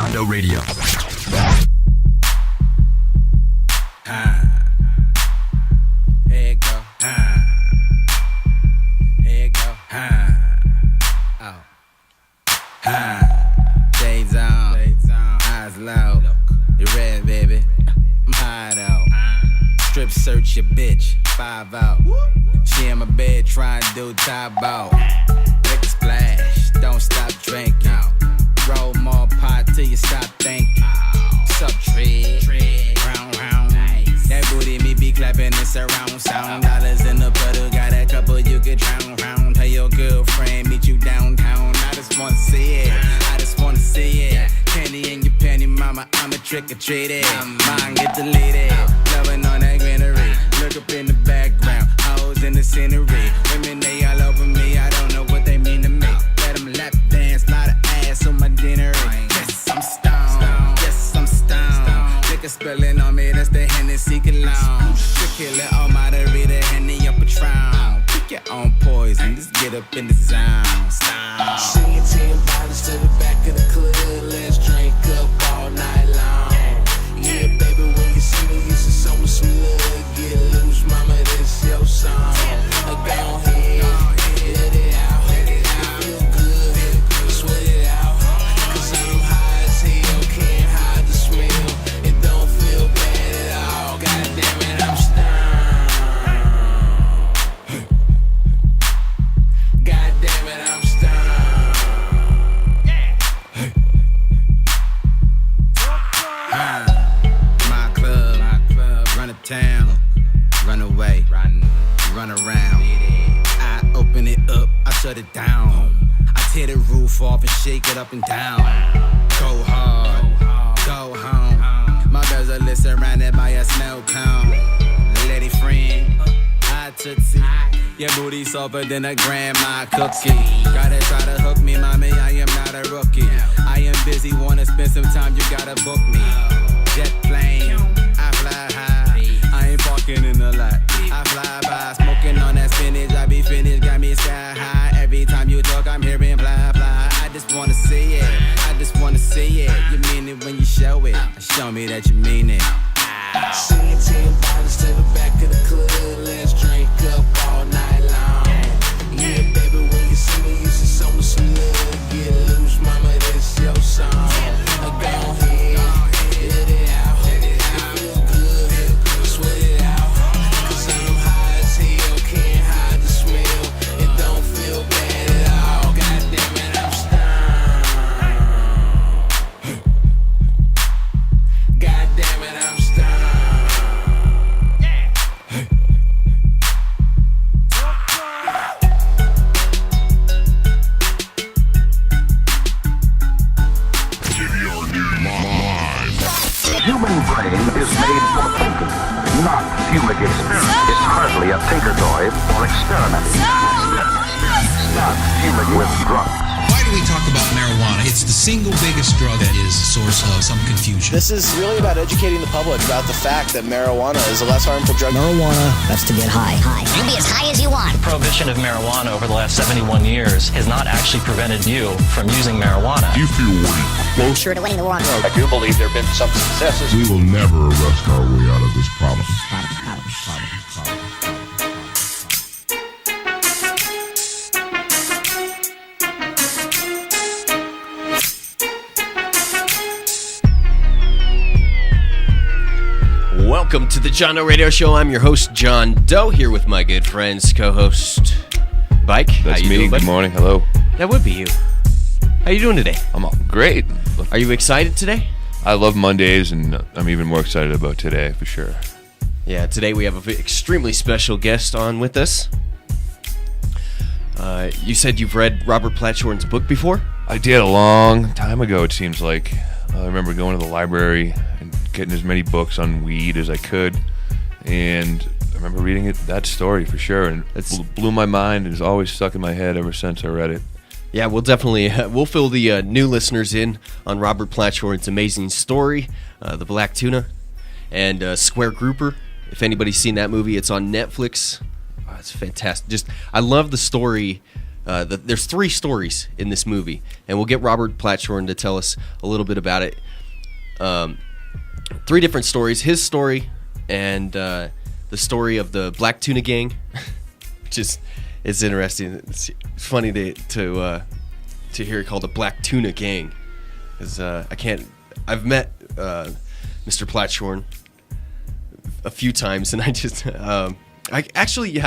John Doe Radio. Here you go. Here you go. Oh. Shades on. Eyes low. You red, baby? I'm high though. Strip search your bitch. 5-0. She in my bed trying to do top out. Lick a splash. Don't stop drinking. Roll more pot till you stop thinking. Sup, tread. Round, round. That booty me be clapping and surround sound. Dollars in the puddle, got a couple you could drown round. Tell your girlfriend, meet you downtown. I just wanna see it, I just wanna see it. Candy in your panty, mama, I'm a trick-or-treater. Mine get deleted, loving on that greenery. Look up in the background, hoes in the scenery. Women, they all over me, I don't know what they mean to me. Let them lap dance, lot of ass on my dinner. Yes, I'm stoned, yes, I'm stoned. Liquor spilling on me, that's the Hennessy cologne. Tequila, all margarita, Henny up Patron. Pick your own poison, just get up in the zone. Singing 10 bottles to the back of the club. Let's drink up all night long. Yeah, baby, when you see me, you should show me some love. Get loose, mama, this your song. Go ahead, let it out. Feel good, sweat it out. Cause I'm high as hell, can't hide the smell. It don't feel bad at all. God damn it, I'm stoned. God damn it, I'm My club, run a town, run away, run around. I open it up, I shut it down. I tear the roof off and shake it up and down. Go hard, go home. My bezel surrounded by a snow cone. Lady friend, I tootsie. Your booty softer than a grandma cookie. Gotta try to hook me, mommy, I am not a rookie. I am busy, wanna spend some time, you gotta book me. Jet plane, I fly high. I ain't parking in the lot. I fly by, smoking on that spinach. I be finished, got me sky high. Every time you talk, I'm hearing blah blah. I just wanna see it, I just wanna see it. You mean it when you show it. Show me that you mean it. Singing 10 bottles to the back of the club. Let's drink up all night long. Yeah, baby, when you see me, you should show me some love. Get loose, mama, this your song. Go ahead, let it out. Feel good, sweat it out. Cause I'm high as hell, can't hide the smell. It don't feel bad at all. God damn it, I'm stoned. God damn it, I'm stoned. Human brain is made for thinking, not fumigating. It's hardly a tinkertoy for experimenting. Not fumigating with drugs. Why do we talk about marijuana? It's the single biggest drug that is a source of some confusion. This is really about educating the public about the fact that marijuana is a less harmful drug. Marijuana, that's to get high. You can be as high as you want. Prohibition of marijuana over the last 71 years has not actually prevented you from using marijuana. You feel weak. Closer to winning the war. I do believe there have been some successes. We will never arrest our way out of this problem. Welcome to the John Doe Radio Show. I'm your host, John Doe, here with my good friends, co-host, Bike. That's me. Good morning. Hello. That would be you. How you doing today? I'm great. Are you excited today? I love Mondays, and I'm even more excited about today, for sure. Yeah, today we have an extremely special guest on with us. You said you've read Robert Platshorn's book before? I did a long time ago, it seems like. I remember going to the library and getting as many books on weed as I could, and I remember reading that story for sure, and it blew my mind, and it's always stuck in my head ever since I read it. Yeah, we'll definitely we'll fill the new listeners in on Robert Platshorn's amazing story, The Black Tuna, and Square Grouper. If anybody's seen that movie, it's on Netflix. Oh, it's fantastic. I love the story there's 3 stories in this movie, and we'll get Robert Platshorn to tell us a little bit about it. 3 different stories: his story and the story of the Black Tuna Gang, which is it's interesting. It's funny to hear it called the Black Tuna Gang, because I've met Mr. Platshorn a few times, and I just I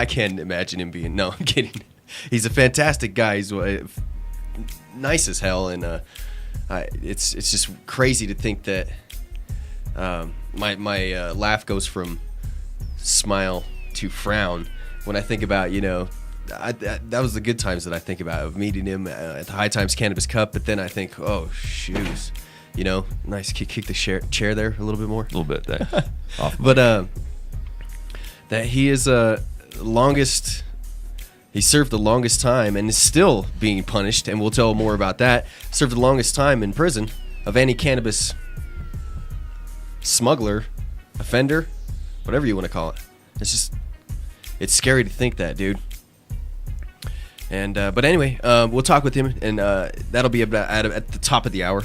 can't imagine him being. No, I'm kidding. He's a fantastic guy. He's nice as hell, and it's just crazy to think that my laugh goes from smile to frown when I think about, that was the good times that I think about, of meeting him at the High Times Cannabis Cup. But then I think, oh shoes, nice kick the chair there a little bit more, a little bit there. But that he is longest. He served the longest time and is still being punished, and we'll tell more about that. Served the longest time in prison of any cannabis smuggler, offender, whatever you want to call it. It's scary to think that, dude. And but anyway, we'll talk with him, and that'll be about at the top of the hour,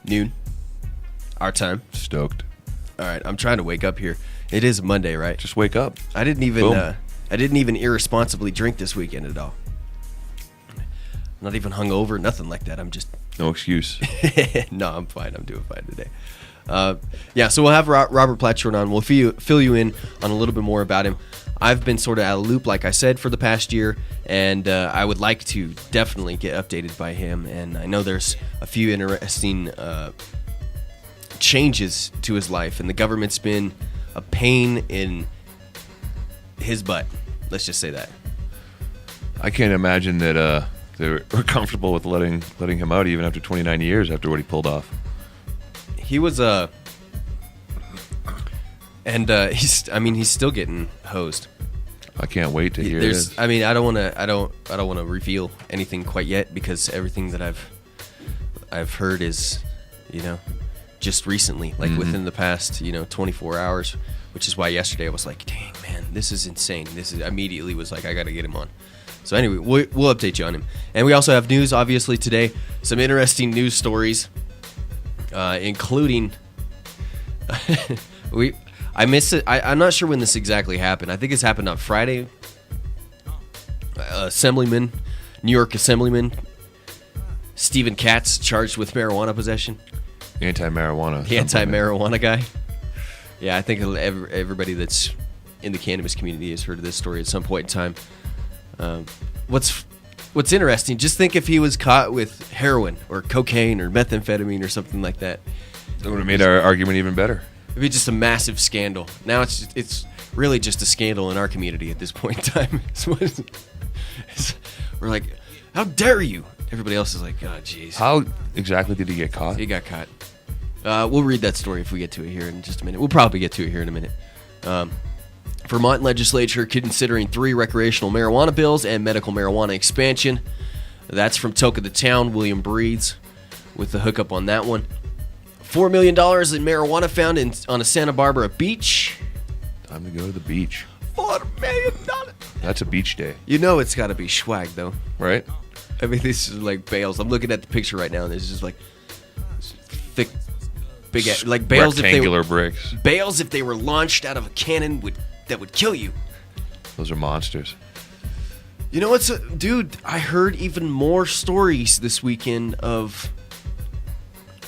noon, our time. Stoked. All right, I'm trying to wake up here. It is Monday, right? Just wake up. I didn't even irresponsibly drink this weekend at all. I'm not even hungover, nothing like that. I'm just no excuse. No, I'm fine. I'm doing fine today. So we'll have Robert Platshorn on. We'll fill you in on a little bit more about him. I've been sort of out of loop, like I said, for the past year, and I would like to definitely get updated by him. And I know there's a few interesting changes to his life, and the government's been a pain in his butt. Let's just say that. I can't imagine that they were comfortable with letting him out even after 29 years after what he pulled off. He was he's still getting hosed. I can't wait to hear this. I don't want to reveal anything quite yet, because everything that I've heard is, just recently, like within the past, 24 hours, which is why yesterday I was like, dang, man, this is insane. Immediately was like, I got to get him on. So anyway, we'll update you on him. And we also have news, obviously, today. Some interesting news stories, including I missed it. I'm not sure when this exactly happened. I think it's happened on Friday. New York Assemblyman Stephen Katz charged with marijuana possession. Anti-marijuana. The anti-marijuana guy. Yeah, I think everybody that's in the cannabis community has heard of this story at some point in time. What's interesting, just think if he was caught with heroin or cocaine or methamphetamine or something like that. That would have made our argument even better. It'd be just a massive scandal. Now it's really just a scandal in our community at this point in time. We're like, how dare you? Everybody else is like, oh, jeez. How exactly did he get caught? He got caught. We'll read that story if we get to it here in just a minute. We'll probably get to it here in a minute. Vermont legislature considering 3 recreational marijuana bills and medical marijuana expansion. That's from Toke of the Town, William Breeds, with the hookup on that one. $4 million in marijuana found on a Santa Barbara beach. Time to go to the beach. $4 million. That's a beach day. It's got to be swag, though. Right? I mean, this is like bales. I'm looking at the picture right now, and there's just like thick, big, like bales. Rectangular bricks. Bales, if they were launched out of a cannon, that would kill you. Those are monsters. You know what's, dude? I heard even more stories this weekend of.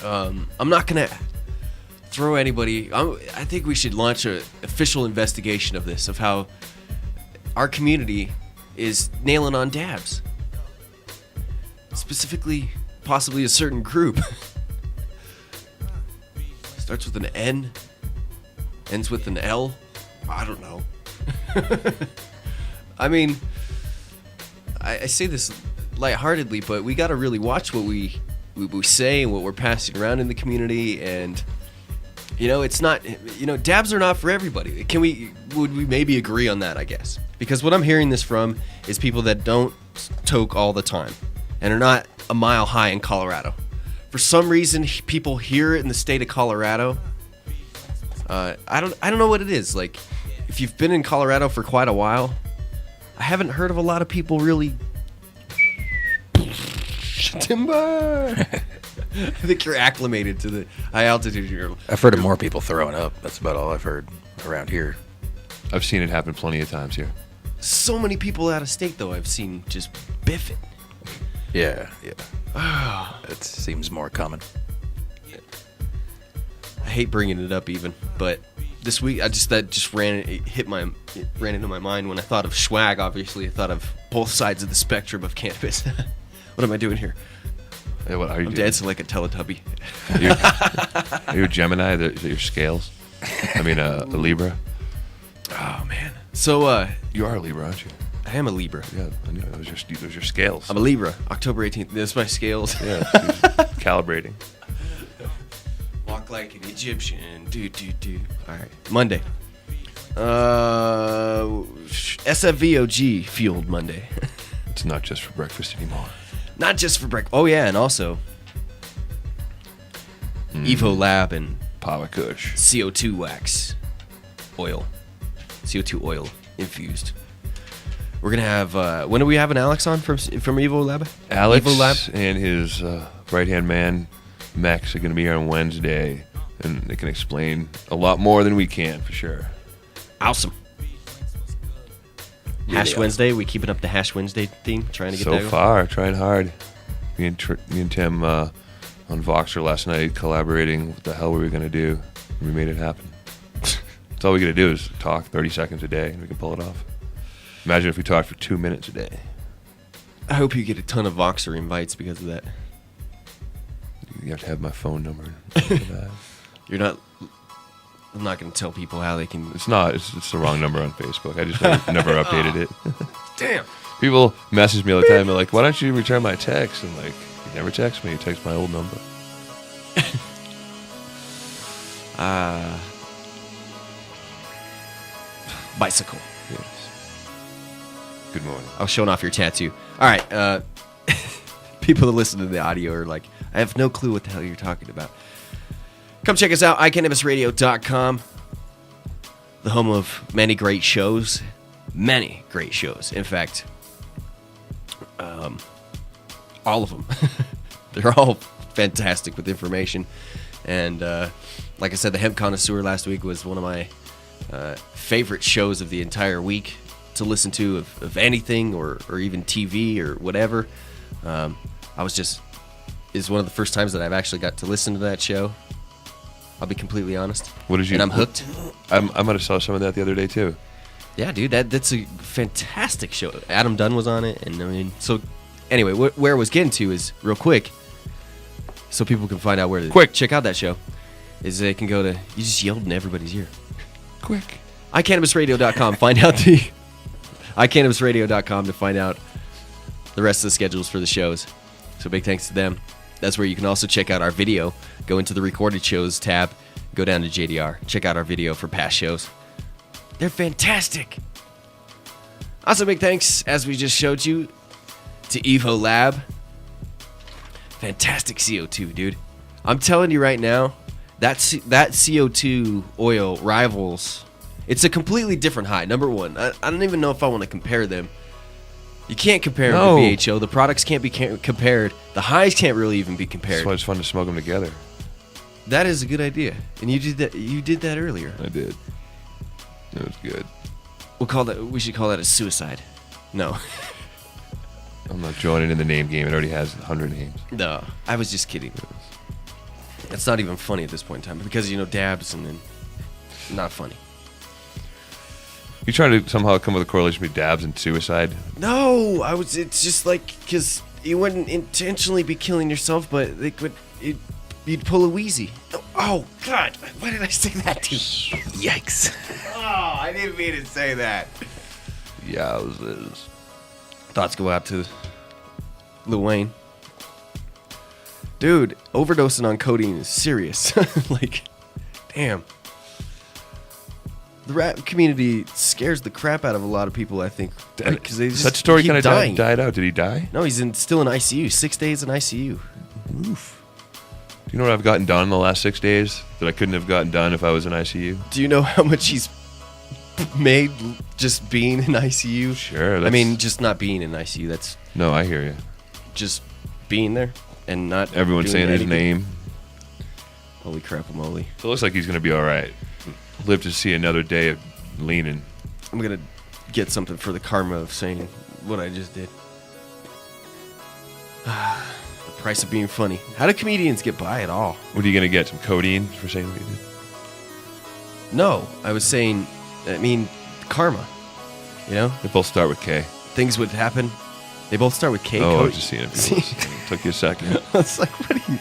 I'm not gonna throw anybody. I think we should launch an official investigation of this, of how our community is nailing on dabs. Specifically, possibly a certain group. Starts with an N, ends with an L. I don't know. I mean, I say this lightheartedly, but we got to really watch what we say and what we're passing around in the community. And it's not. Dabs are not for everybody. Would we maybe agree on that? I guess, because what I'm hearing this from is people that don't toke all the time and are not a mile high in Colorado. For some reason, people here in the state of Colorado, I don't know what it is. Like, if you've been in Colorado for quite a while, I haven't heard of a lot of people really Timber. I think you're acclimated to the high altitude. I've heard of more people throwing up. That's about all I've heard around here. I've seen it happen plenty of times here. So many people out of state, though, I've seen just biff it. Yeah. It seems more common. I hate bringing it up even, but this week it ran into my mind when I thought of swag. Obviously, I thought of both sides of the spectrum of cannabis. What am I doing here? Hey, what are you I'm doing? dancing like a Teletubby. Are you a Gemini? Is that your scales? I mean, a Libra. Oh man. So you are a Libra, aren't you? I am a Libra. Yeah, I knew those are your scales. I'm a Libra. October 18th. That's my scales. Yeah, calibrating. Walk like an Egyptian. Do. All right. Monday. SFVOG fueled Monday. It's not just for breakfast anymore. Not just for breakfast. Oh yeah, and also Evo Lab and Power Kush. CO2 wax oil. CO2 oil infused. We're gonna have. When are we having Alex on from Evo Lab? Alex Evo Lab? and his right-hand man, Max, are going to be here on Wednesday, and they can explain a lot more than we can, for sure. Awesome. Hash Wednesday. We keeping up the Hash Wednesday theme, trying to get that so far, trying hard. Me and Tim on Voxer last night, collaborating. What the hell were we going to do? We made it happen. That's all we got to do is talk 30 seconds a day, and we can pull it off. Imagine if we talked for 2 minutes a day. I hope you get a ton of Voxer invites because of that. You have to have my phone number. You're not. I'm not going to tell people how they can. It's not. It's the wrong number on Facebook. I just never updated it. Damn. People message me all the time. They're like, "Why don't you return my text?" And like, you never text me. You text my old number. Bicycle. Yes. Good morning. I was showing off your tattoo. All right. People that listen to the audio are like, I have no clue what the hell you're talking about. Come check us out, iCannabisRadio.com. The home of many great shows. Many great shows. In fact, all of them. They're all fantastic with information. And like I said, the Hemp Connoisseur last week was one of my favorite shows of the entire week to listen to of anything or even TV or whatever. It's one of the first times that I've actually got to listen to that show. I'll be completely honest. What did you? And I'm hooked. I might have saw some of that the other day too. Yeah, dude, that's a fantastic show. Adam Dunn was on it, and I mean, so anyway, where I was getting to is real quick, so people can find out where to check out that show. Is they can go to you just yelled in everybody's ear. Quick. iCannabisRadio.com. Find out the iCannabisRadio.com to find out the rest of the schedules for the shows. So big thanks to them. That's where you can also check out our video. Go into the recorded shows tab, go down to JDR, check out our video for past shows. They're fantastic. Also big thanks, as we just showed you, to Evo Lab. Fantastic CO2, dude. I'm telling you right now, that CO2 oil rivals. It's a completely different high. Number one, I don't even know if I want to compare them. You can't compare them to BHO. The products can't be compared. The highs can't really even be compared. That's why it's fun to smoke them together. That is a good idea, and you did that. You did that earlier. I did. It was good. We should call that a suicide. No. I'm not joining in the name game. It already has 100 names. No, I was just kidding. It's not even funny at this point in time because dabs and then not funny. You trying to somehow come with a correlation between dabs and suicide? No, it's just like because you wouldn't intentionally be killing yourself, but you'd pull a wheezy. Oh God! Why did I say that to you? Yikes! Oh, I didn't mean to say that. Yowzers. Thoughts go out to Lil Wayne. Dude, overdosing on codeine is serious. Like, damn. The rap community scares the crap out of a lot of people, I think. Because they just that story keep kind of dying. died out. Did he die? No, he's still in ICU. 6 days in ICU. Oof. Do you know what I've gotten done in the last 6 days that I couldn't have gotten done if I was in ICU? Do you know how much he's made just being in ICU? Sure. I mean, just not being in ICU. That's no, I hear you. Just being there and not Everyone doing saying anything. his name. Holy crap-a-moly. So it looks like he's going to be all right. Live to see another day of leaning. I'm going to get something for the karma of saying what I just did. The price of being funny. How do comedians get by at all? What are you going to get? Some codeine for saying what you did? No, I was saying, karma. You know? They both start with K. Things would happen. They both start with K. Oh, I was just seeing it. Took you a second. I was like, what are you...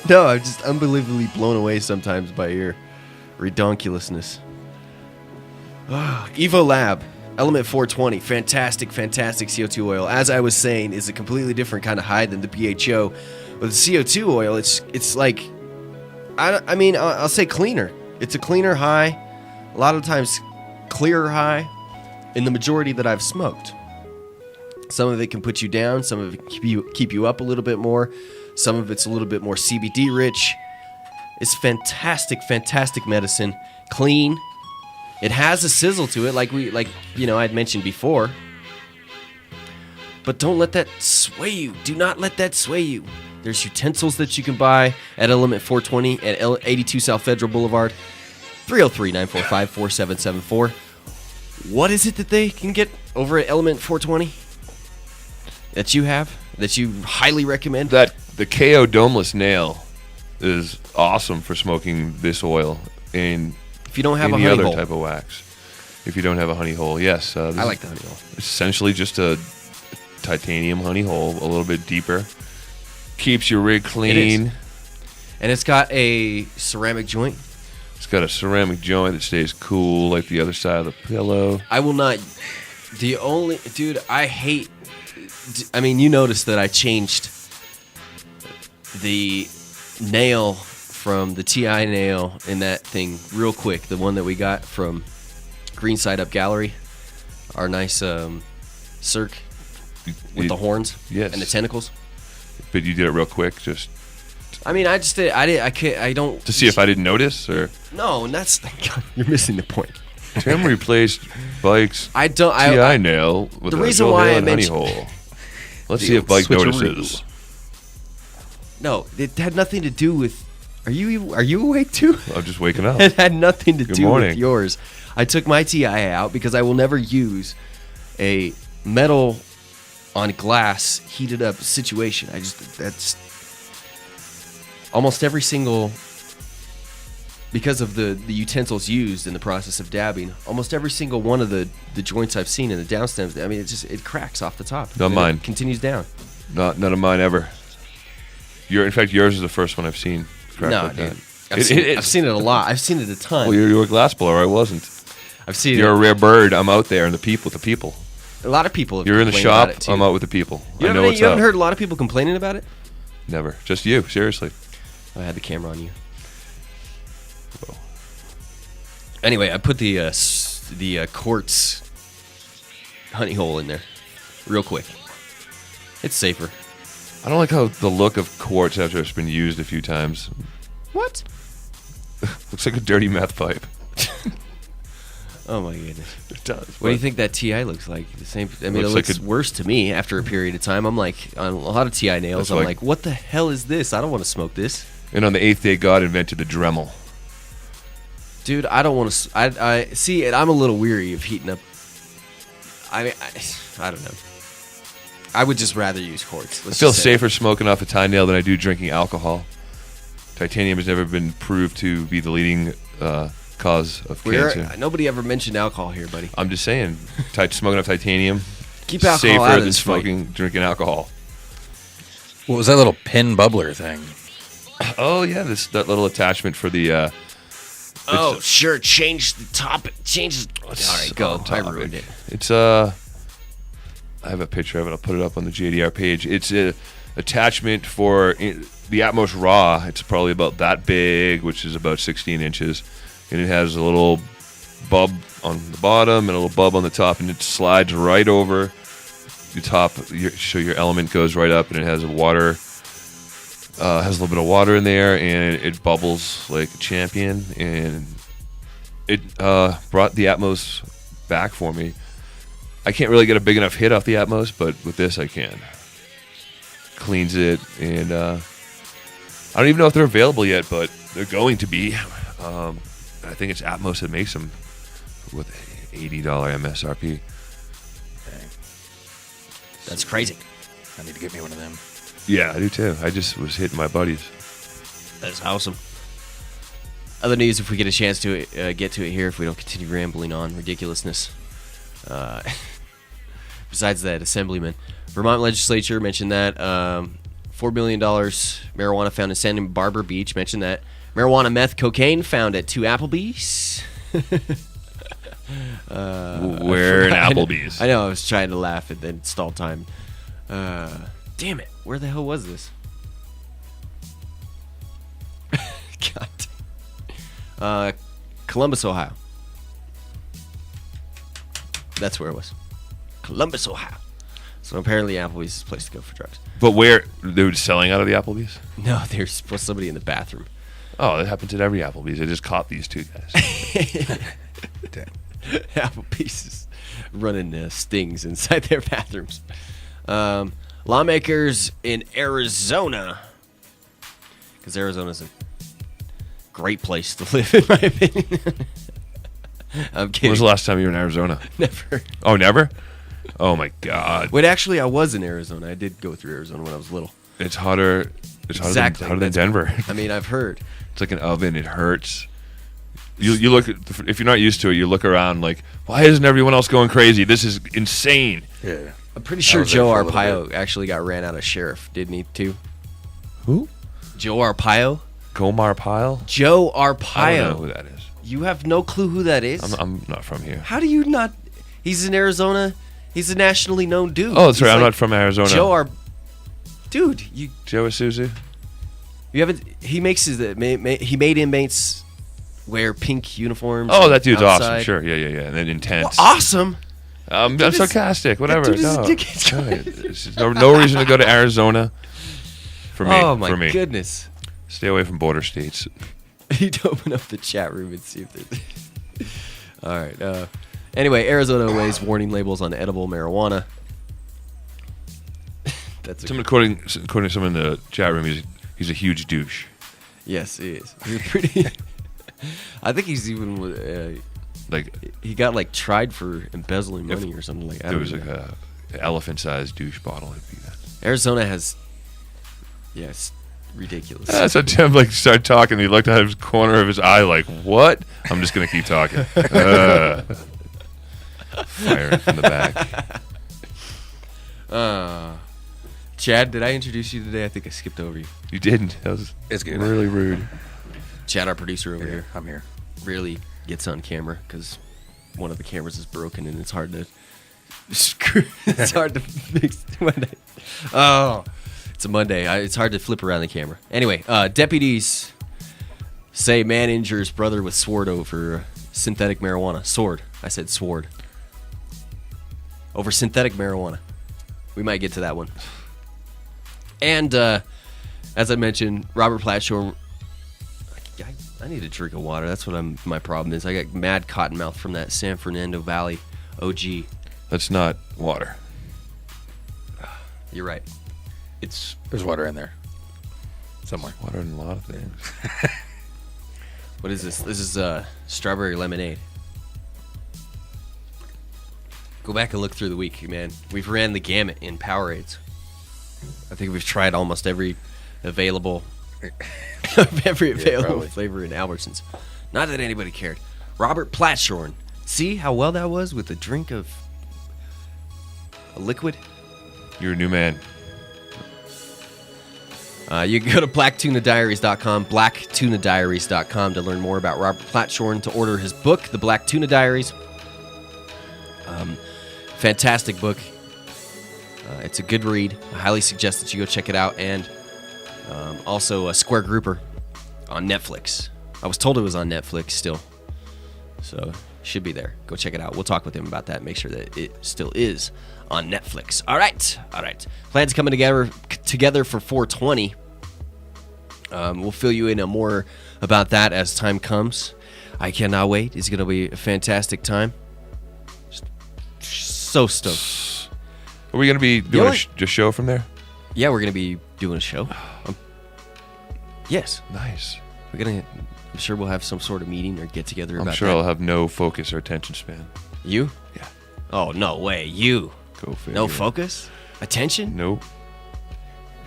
No, I'm just unbelievably blown away sometimes by your redonkulousness. Evo Lab, Element 420, fantastic CO2 oil. As I was saying, is a completely different kind of high than the BHO. But the CO2 oil, it's like, I'll say cleaner. It's a cleaner high, a lot of times clearer high, in the majority that I've smoked. Some of it can put you down, some of it keep you up a little bit more, some of it's a little bit more CBD rich. It's fantastic medicine, clean. It has a sizzle to it, like I'd mentioned before. But don't let that sway you. Do not let that sway you. There's utensils that you can buy at Element 420 at 82 South Federal Boulevard, 303-945-4774. What is it that they can get over at Element 420 that you have, that you highly recommend? The KO Domeless Nail is awesome for smoking this oil and if you don't have any a honey other hole. type of wax. If you don't have a honey hole, yes. I like the honey hole. It's essentially just a titanium honey hole, a little bit deeper. Keeps your rig clean. And it's got a ceramic joint. It's got a ceramic joint that stays cool like the other side of the pillow. I will not... I hate... you noticed that I changed the nail from the TI nail in that thing real quick. The one that we got from Green Side Up Gallery. Our nice Cirque with the horns and the tentacles. But you did it real quick, just... I just did. I don't... To see if I didn't notice, or... No, and that's... You're missing the point. Tim replaced Bike's TI nail with the a reason Bill why Nail I and honey mentioned... hole. Let's see if Bike notices. No, it had nothing to do with... Are you awake too? I'm just waking up. It had nothing to Good do morning. with yours. I took my TI out because I will never use a metal on glass heated up situation. That's almost every single, because of the utensils used in the process of dabbing, almost every single one of the joints I've seen in the down stems, it cracks off the top. Not mine. It continues down. None of mine ever. In fact, yours is the first one I've seen. No, like dude. That. I've seen it a lot. I've seen it a ton. Well, you're a glass blower. I wasn't. I've seen You're it. a rare bird. I'm out there, and the people. A lot of people have You're in the complained shop. about it too. I'm out with the people. You I know what's up. You haven't heard a lot of people complaining about it? Never. Just you. Seriously. I had the camera on you. Whoa. Anyway, I put the quartz honey hole in there real quick. It's safer. I don't like how the look of quartz after it's been used a few times. What? Looks like a dirty meth pipe. Oh my goodness. It does. What do you think that TI looks like? The same. It Looks looks like worse to me after a period of time. I'm like, on a lot of TI nails, I'm like, what the hell is this? I don't want to smoke this. And on the 8th day, God invented the Dremel. Dude, I don't want to. I see it. I'm a little weary of heating up. I don't know. I would just rather use quartz. I feel safer smoking off a tie nail than I do drinking alcohol. Titanium has never been proved to be the leading cause of cancer. Nobody ever mentioned alcohol here, buddy. I'm just saying, smoking off titanium, keep alcohol safer out of than this drinking alcohol. What was that little pin bubbler thing? Oh yeah, that little attachment for the. Sure. Change the topic. All right, go. I ruined it. It's I have a picture of it. I'll put it up on the JDR page. It's a attachment for the Atmos Raw. It's probably about that big, which is about 16 inches, and it has a little bulb on the bottom and a little bulb on the top, and it slides right over the top. So your element goes right up, and it has water. Has a little bit of water in there, and it bubbles like a champion. And it brought the Atmos back for me. I can't really get a big enough hit off the Atmos, but with this I can. cleans it, and I don't even know if they're available yet, but they're going to be. I think it's Atmos that makes them with $80 MSRP. That's crazy. I need to get me one of them. Yeah, I do too. I just was hitting my buddies. That's awesome. Other news, if we get a chance to get to it here, if we don't continue rambling on ridiculousness. Besides that, Assemblyman. Vermont legislature mentioned that. $4 billion marijuana found in Santa Barbara Beach. Mentioned that. Marijuana, meth, cocaine found at 2 Applebee's. Where in Applebee's? I know, I was trying to laugh and then stall time. Damn it. Where the hell was this? God. Columbus, Ohio. That's where it was. Columbus, Ohio. So apparently Applebee's is a place to go for drugs. But where? They were selling out of the Applebee's? No, there's somebody in the bathroom. Oh, that happens at every Applebee's. They just caught these two guys. Applebee's is running stings inside their bathrooms. Lawmakers in Arizona, because Arizona's a great place to live, in my opinion. I'm kidding. When was the last time you were in Arizona? Never. Oh, never? Oh, my God. Wait, actually, I was in Arizona. I did go through Arizona when I was little. It's hotter. It's exactly. hotter than Denver. I mean, I've heard. It's like an oven. It hurts. You look at, if you're not used to it, you look around like, why isn't everyone else going crazy? This is insane. Yeah. I'm pretty sure Joe Arpaio actually got ran out of sheriff, didn't he, too? Who? Joe Arpaio. Gomar Pyle? Joe Arpaio. I don't know who that is. You have no clue who that is? I'm not from here. How do you not? He's in Arizona. He's a nationally known dude. Oh, that's right. I'm not from Arizona. Dude, you. Joe Isuzu? You haven't. He makes his. He made inmates wear pink uniforms. Oh, that dude's outside. awesome. Sure. Yeah. And then intense. Well, awesome. I'm sarcastic. Whatever. Dude is No. a dickhead. There's no reason to go to Arizona. For me. Oh my for me. goodness. Stay away from border states. You'd open up the chat room and see if there's. All right. Anyway, Arizona weighs warning labels on edible marijuana. That's according to someone in the chat room, he's a huge douche. Yes, he is. He's pretty. I think he's even like he got tried for embezzling money or something like that. It was like a elephant-sized douche bottle. It'd be that. Arizona has. Yes. Ridiculous. So Tim started talking. He looked at his corner of his eye like, "What?" I'm just gonna keep talking. Fire from the back. Chad, did I introduce you today? I think I skipped over you. You didn't. It's good. Really rude. Chad, our producer over here. I'm here. Really gets on camera because one of the cameras is broken and it's hard to screw. It's hard to fix. Oh. It's a Monday. It's hard to flip around the camera. Anyway, deputies say man injures brother with sword over synthetic marijuana. Sword. I said sword. Over synthetic marijuana. We might get to that one. And as I mentioned, Robert Platshorn. I need a drink of water. That's what my problem is. I got mad cotton mouth from that San Fernando Valley OG. That's not water. You're right. There's water in there somewhere. Water in a lot of things. What is this? This is strawberry lemonade. Go back and look through the week, man. We've ran the gamut in Powerades. I think we've tried almost every available flavor in Albertsons. Not that anybody cared. Robert Platshorn. See how well that was with a drink of a liquid? You're a new man. You can go to blacktunadiaries.com, blacktunadiaries.com to learn more about Robert Platshorn, to order his book, The Black Tuna Diaries. Fantastic book. It's a good read. I highly suggest that you go check it out. And also Square Grouper on Netflix. I was told it was on Netflix still. So should be there. Go check it out. We'll talk with him about that. Make sure that it still is on Netflix. All right. Plans coming together for 420. We'll fill you in on more about that as time comes. I cannot wait. It's going to be a fantastic time. Just so stoked. Are we going to be doing a show from there? Yeah, we're gonna be doing a show. Yes. Nice. I'm sure we'll have some sort of meeting or get together about that. I'm sure I'll have no focus or attention span. You? Yeah. Oh, no way. You. Go figure. No focus? Attention? Nope.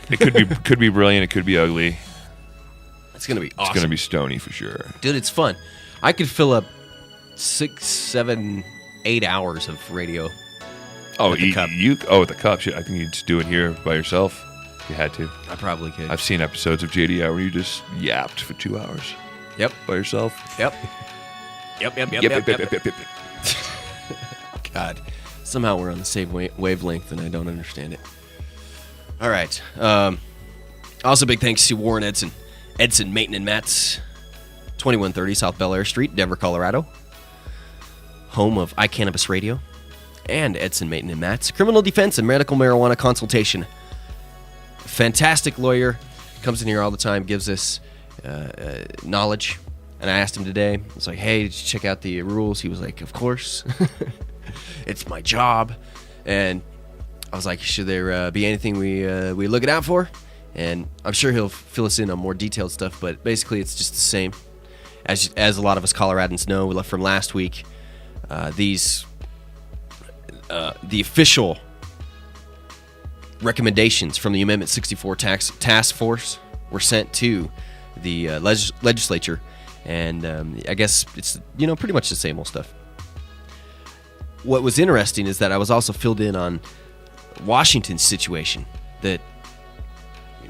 It could be brilliant. It could be ugly. It's going to be awesome. It's going to be stony for sure. Dude, it's fun. I could fill up 6, 7, 8 hours of radio. Oh, with the cup. With the cup. Shit, I think you'd just do it here by yourself if you had to. I probably could. I've seen episodes of JDI where you just yapped for 2 hours. Yep. By yourself. Yep. Yep. God. Somehow we're on the same wavelength and I don't understand it. All right. Also, big thanks to Warren Edson. Edson Maton and Mats, 2130 South Bel Air Street, Denver, Colorado. Home of iCannabis Radio. And Edson Maton and Mats. Criminal defense and medical marijuana consultation. Fantastic lawyer. Comes in here all the time, gives us knowledge. And I asked him today, I was like, hey, did you check out the rules? He was like, of course. It's my job. And I was like, should there be anything we look it out for? And I'm sure he'll fill us in on more detailed stuff, but basically it's just the same. As a lot of us Coloradans know from last week, the official recommendations from the Amendment 64 task force were sent to the legislature, and I guess it's pretty much the same old stuff. What was interesting is that I was also filled in on Washington's situation. That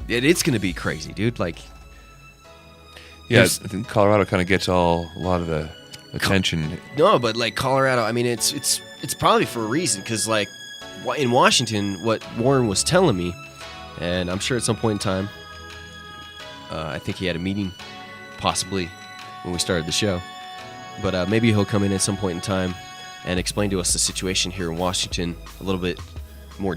it's going to be crazy, dude. Like, yeah, I think Colorado kind of gets a lot of the attention. No, but like Colorado, I mean, it's probably for a reason, because like in Washington, what Warren was telling me, and I'm sure at some point in time, I think he had a meeting, possibly when we started the show, but maybe he'll come in at some point in time and explain to us the situation here in Washington a little bit more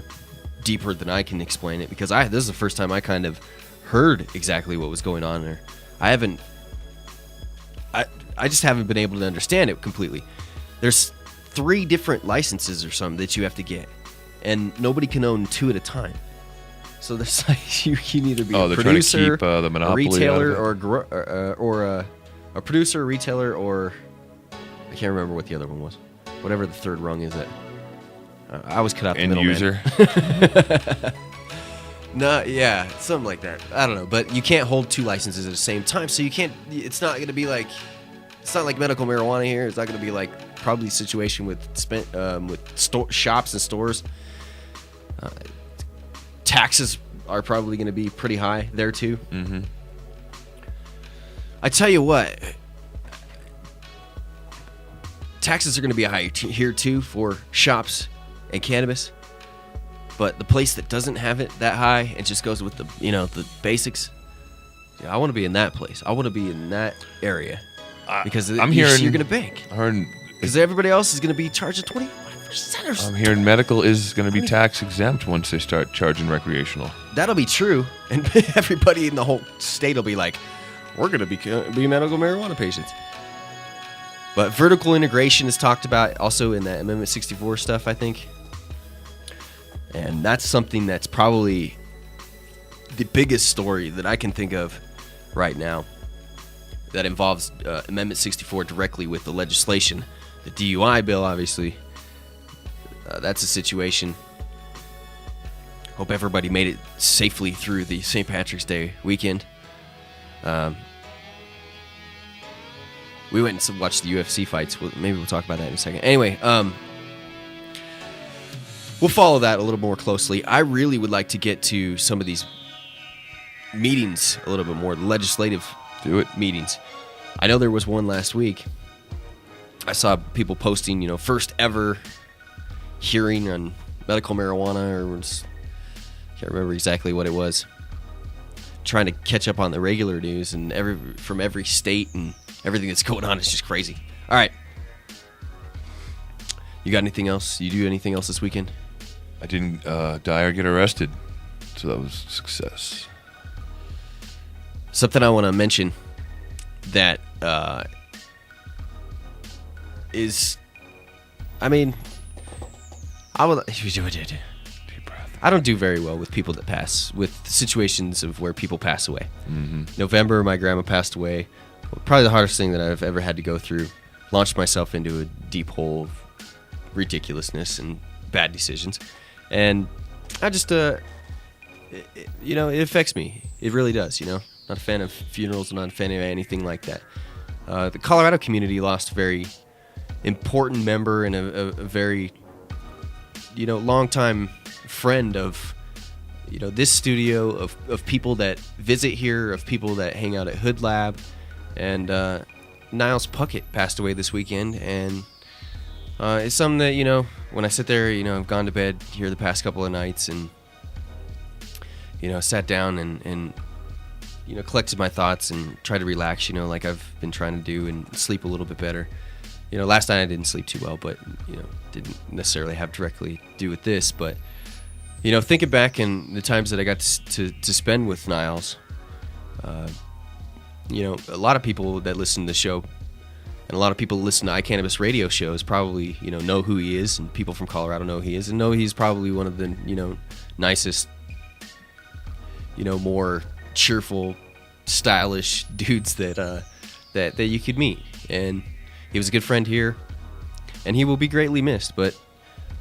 deeper than I can explain it, because this is the first time I kind of heard exactly what was going on there. I just haven't been able to understand it completely. There's 3 different licenses or something that you have to get, and nobody can own 2 at a time. So there's like you can either be a producer, trying to keep, the monopoly a retailer, or a producer, a retailer, or I can't remember what the other one was. Whatever the third rung is at. I was cut out the middle. End user. No, yeah, something like that. I don't know, but you can't hold 2 licenses at the same time, so you can't. It's not going to be like. It's not like medical marijuana here. It's not going to be like probably a situation with shops and stores. Taxes are probably going to be pretty high there too. Mm-hmm. I tell you what, taxes are going to be high here too for shops and cannabis. But the place that doesn't have it that high and just goes with the basics, yeah, I want to be in that place. I want to be in that area because you're going to bank. Because everybody else is going to be charged at 25%. I'm hearing medical is going to be tax exempt once they start charging recreational. That'll be true, and everybody in the whole state will be like, "We're going to be medical marijuana patients." But vertical integration is talked about also in that Amendment 64 stuff, I think. And that's something that's probably the biggest story that I can think of right now that involves Amendment 64 directly with the legislation. The DUI bill, obviously, that's a situation. Hope everybody made it safely through the St. Patrick's Day weekend. We went and watched the UFC fights. Maybe we'll talk about that in a second. Anyway, we'll follow that a little more closely. I really would like to get to some of these meetings a little bit more, legislative meetings. I know there was one last week. I saw people posting, first ever hearing on medical marijuana, or can't remember exactly what it was. Trying to catch up on the regular news and from every state and everything that's going on is just crazy. All right. You got anything else? You do anything else this weekend? I didn't die or get arrested, so that was a success. Something I want to mention that is, I mean, I I don't do very well with people that pass, with situations of where people pass away. Mm-hmm. November, my grandma passed away. Probably the hardest thing that I've ever had to go through. Launched myself into a deep hole of ridiculousness and bad decisions. And I just, it affects me. It really does, Not a fan of funerals, not a fan of anything like that. The Colorado community lost a very important member and a very, longtime friend of, this studio, of people that visit here, of people that hang out at Hood Lab. And Niles Puckett passed away this weekend. And it's something that, when I sit there, I've gone to bed here the past couple of nights and, sat down and collected my thoughts and tried to relax, like I've been trying to do, and sleep a little bit better. Last night I didn't sleep too well, but, didn't necessarily have directly to do with this. But, thinking back in the times that I got to spend with Niles, a lot of people that listen to the show and a lot of people listen to iCannabis radio shows probably, know who he is, and people from Colorado know who he is, and know he's probably one of the, nicest, more cheerful, stylish dudes that you could meet. And he was a good friend here, and he will be greatly missed. But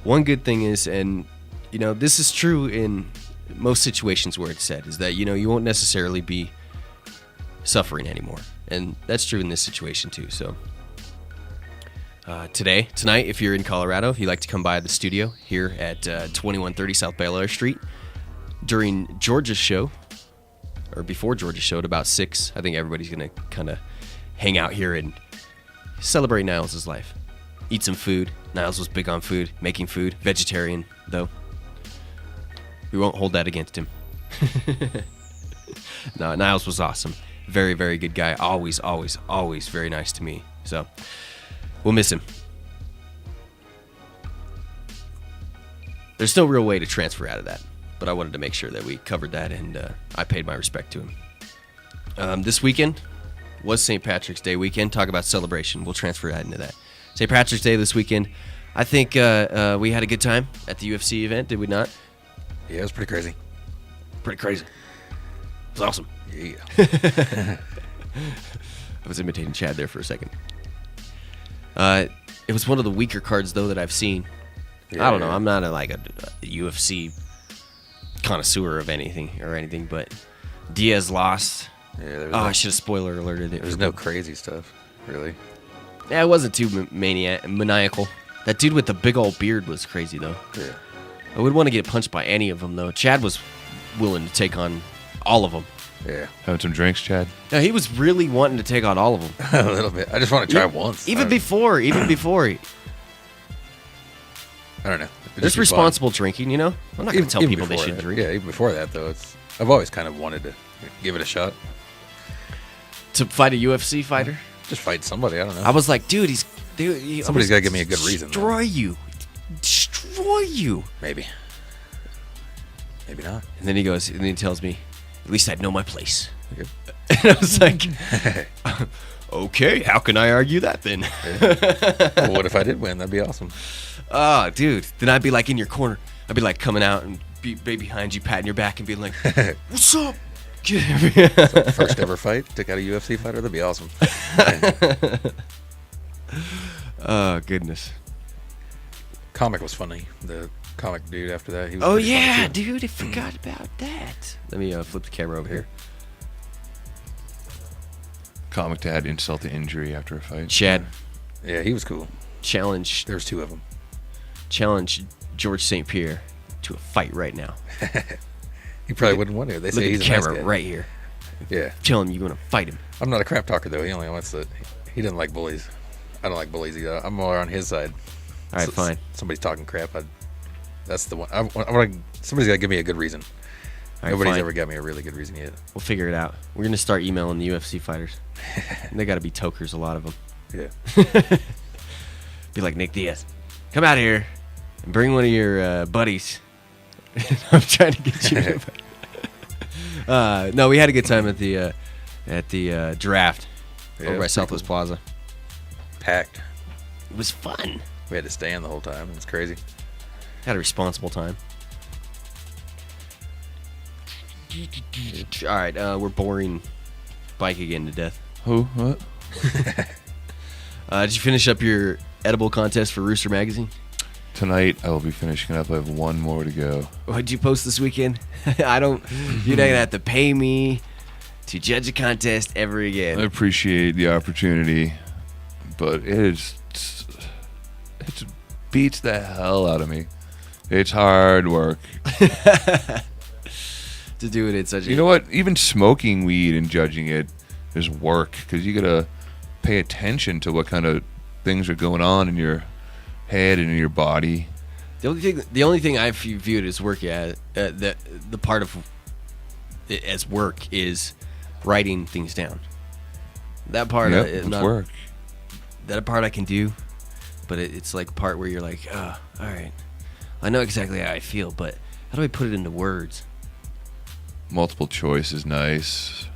one good thing is, and this is true in most situations where it's said, is that you won't necessarily be suffering anymore, and that's true in this situation too. So tonight, if you're in Colorado, if you'd like to come by the studio here at 2130 South Bel Air Street during Georgia's show, or before Georgia's show at about 6, I think everybody's going to kind of hang out here and celebrate Niles' life. Eat some food. Niles was big on food, making food. Vegetarian, though. We won't hold that against him. No, Niles was awesome. Very, very good guy. Always, always, always very nice to me. So, we'll miss him. There's no real way to transfer out of that, but I wanted to make sure that we covered that, and I paid my respect to him. This weekend was St. Patrick's Day weekend. Talk about celebration. We'll transfer that into that. St. Patrick's Day this weekend. I think we had a good time at the UFC event, did we not? Yeah, it was pretty crazy. Pretty crazy. It was awesome. Yeah. I was imitating Chad there for a second. It was one of the weaker cards, though, that I've seen. Yeah, I don't know. I'm not a UFC connoisseur of anything, but Diaz lost. Yeah, I should have spoiler alerted it. There's no crazy stuff, really. Yeah, it wasn't too maniacal. That dude with the big old beard was crazy, though. Yeah. I would want to get punched by any of them, though. Chad was willing to take on all of them. Yeah. Having some drinks, Chad? No, he was really wanting to take on all of them. A little bit. I just want to try once. Even before. I don't know. There's responsible drinking, I'm not going to tell people they should drink. Yeah, even before that, though, I've always kind of wanted to give it a shot. To fight a UFC fighter? Just fight somebody, I don't know. I was like, dude, somebody's got to give me a good reason. Destroy you. Maybe not. And then he tells me, at least I'd know my place. Okay. And I was like, okay, how can I argue that then? Well, what if I did win? That'd be awesome. Oh, dude. Then I'd be like in your corner. I'd be like coming out and be behind you, patting your back and being like, what's up? So first ever fight, took out a UFC fighter, that'd be awesome. Oh, goodness. Comic was funny. The comic dude after that. He was oh, yeah, dude. I forgot about that. Let me flip the camera over here. Comic to add insult to injury after a fight. Chad. Yeah, he was cool. Challenge. There's 2 of them. Challenge George St. Pierre to a fight right now. He probably wouldn't want to. They say he's a nice camera guy. right here. Yeah. Tell him you're going to fight him. I'm not a crap talker, though. He only wants to. He doesn't like bullies. I don't like bullies either. I'm more on his side. All right, fine. Somebody's talking crap. That's the one. Somebody's got to give me a good reason. Right, nobody's ever got me a really good reason yet. We'll figure it out. We're going to start emailing the UFC fighters. They got to be tokers, a lot of them. Yeah. Be like, Nick Diaz, come out here and bring one of your buddies. I'm trying to get you. No, we had a good time at the draft over by Southwest cool. Plaza. Packed. It was fun. We had to stand the whole time. It was crazy. Had a responsible time. All right, we're boring Bike again to death. Who? What? Did you finish up your edible contest for Rooster Magazine? Tonight I will be finishing up. I have one more to go. What'd you post this weekend? You're not gonna have to pay me to judge a contest ever again. I appreciate the opportunity, but it beats the hell out of me. It's hard work. To do it in such a... You know what? Even smoking weed and judging it is work, because you gotta pay attention to what kind of things are going on in your head and in your body. The only thing I view it as work, the part of it as work is writing things down. That part, it's work. That part I can do, but it's like a part where you're like, oh, all right, I know exactly how I feel, but how do I put it into words? Multiple choice is nice.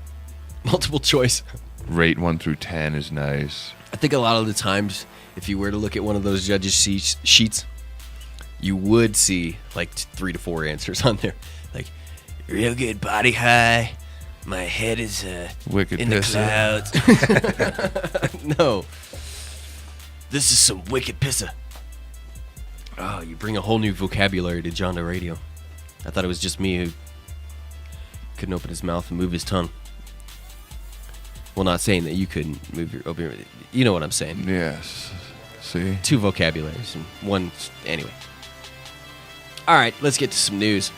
Multiple choice. Rate 1 through 10 is nice. I think a lot of the times, if you were to look at one of those judges' sheets, you would see like 3 to 4 answers on there. Like, real good body high. My head is wicked in pisser. The clouds. No. This is some wicked pisser. Oh, you bring a whole new vocabulary to John Doe Radio. I thought it was just me who couldn't open his mouth and move his tongue. Well, not saying that you couldn't open your... You know what I'm saying. Yes. See? 2 vocabularies and 1... Anyway. All right, let's get to some news.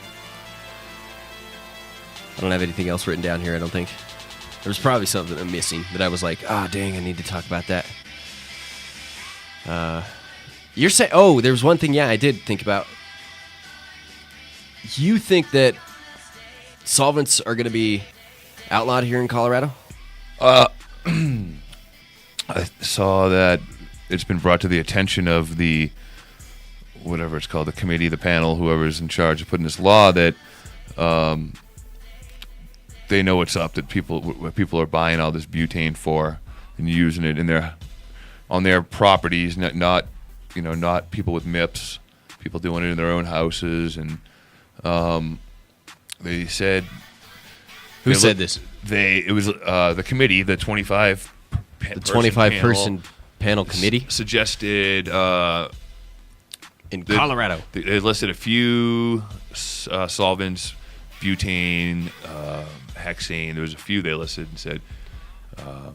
I don't have anything else written down here, I don't think. There's probably something I'm missing that I was like, dang, I need to talk about that. You're saying... Oh, there was one thing, I did think about. You think that solvents are going to be outlawed here in Colorado? I saw that it's been brought to the attention of the, whatever it's called, the committee, the panel, whoever's in charge of putting this law, that they know what's up, that people are buying all this butane for and using it on their properties, not people with MIPS, people doing it in their own houses, and they said... Who said this? It was the committee, the 25 person panel committee suggested in Colorado. They listed a few solvents, butane, hexane. There was a few they listed and said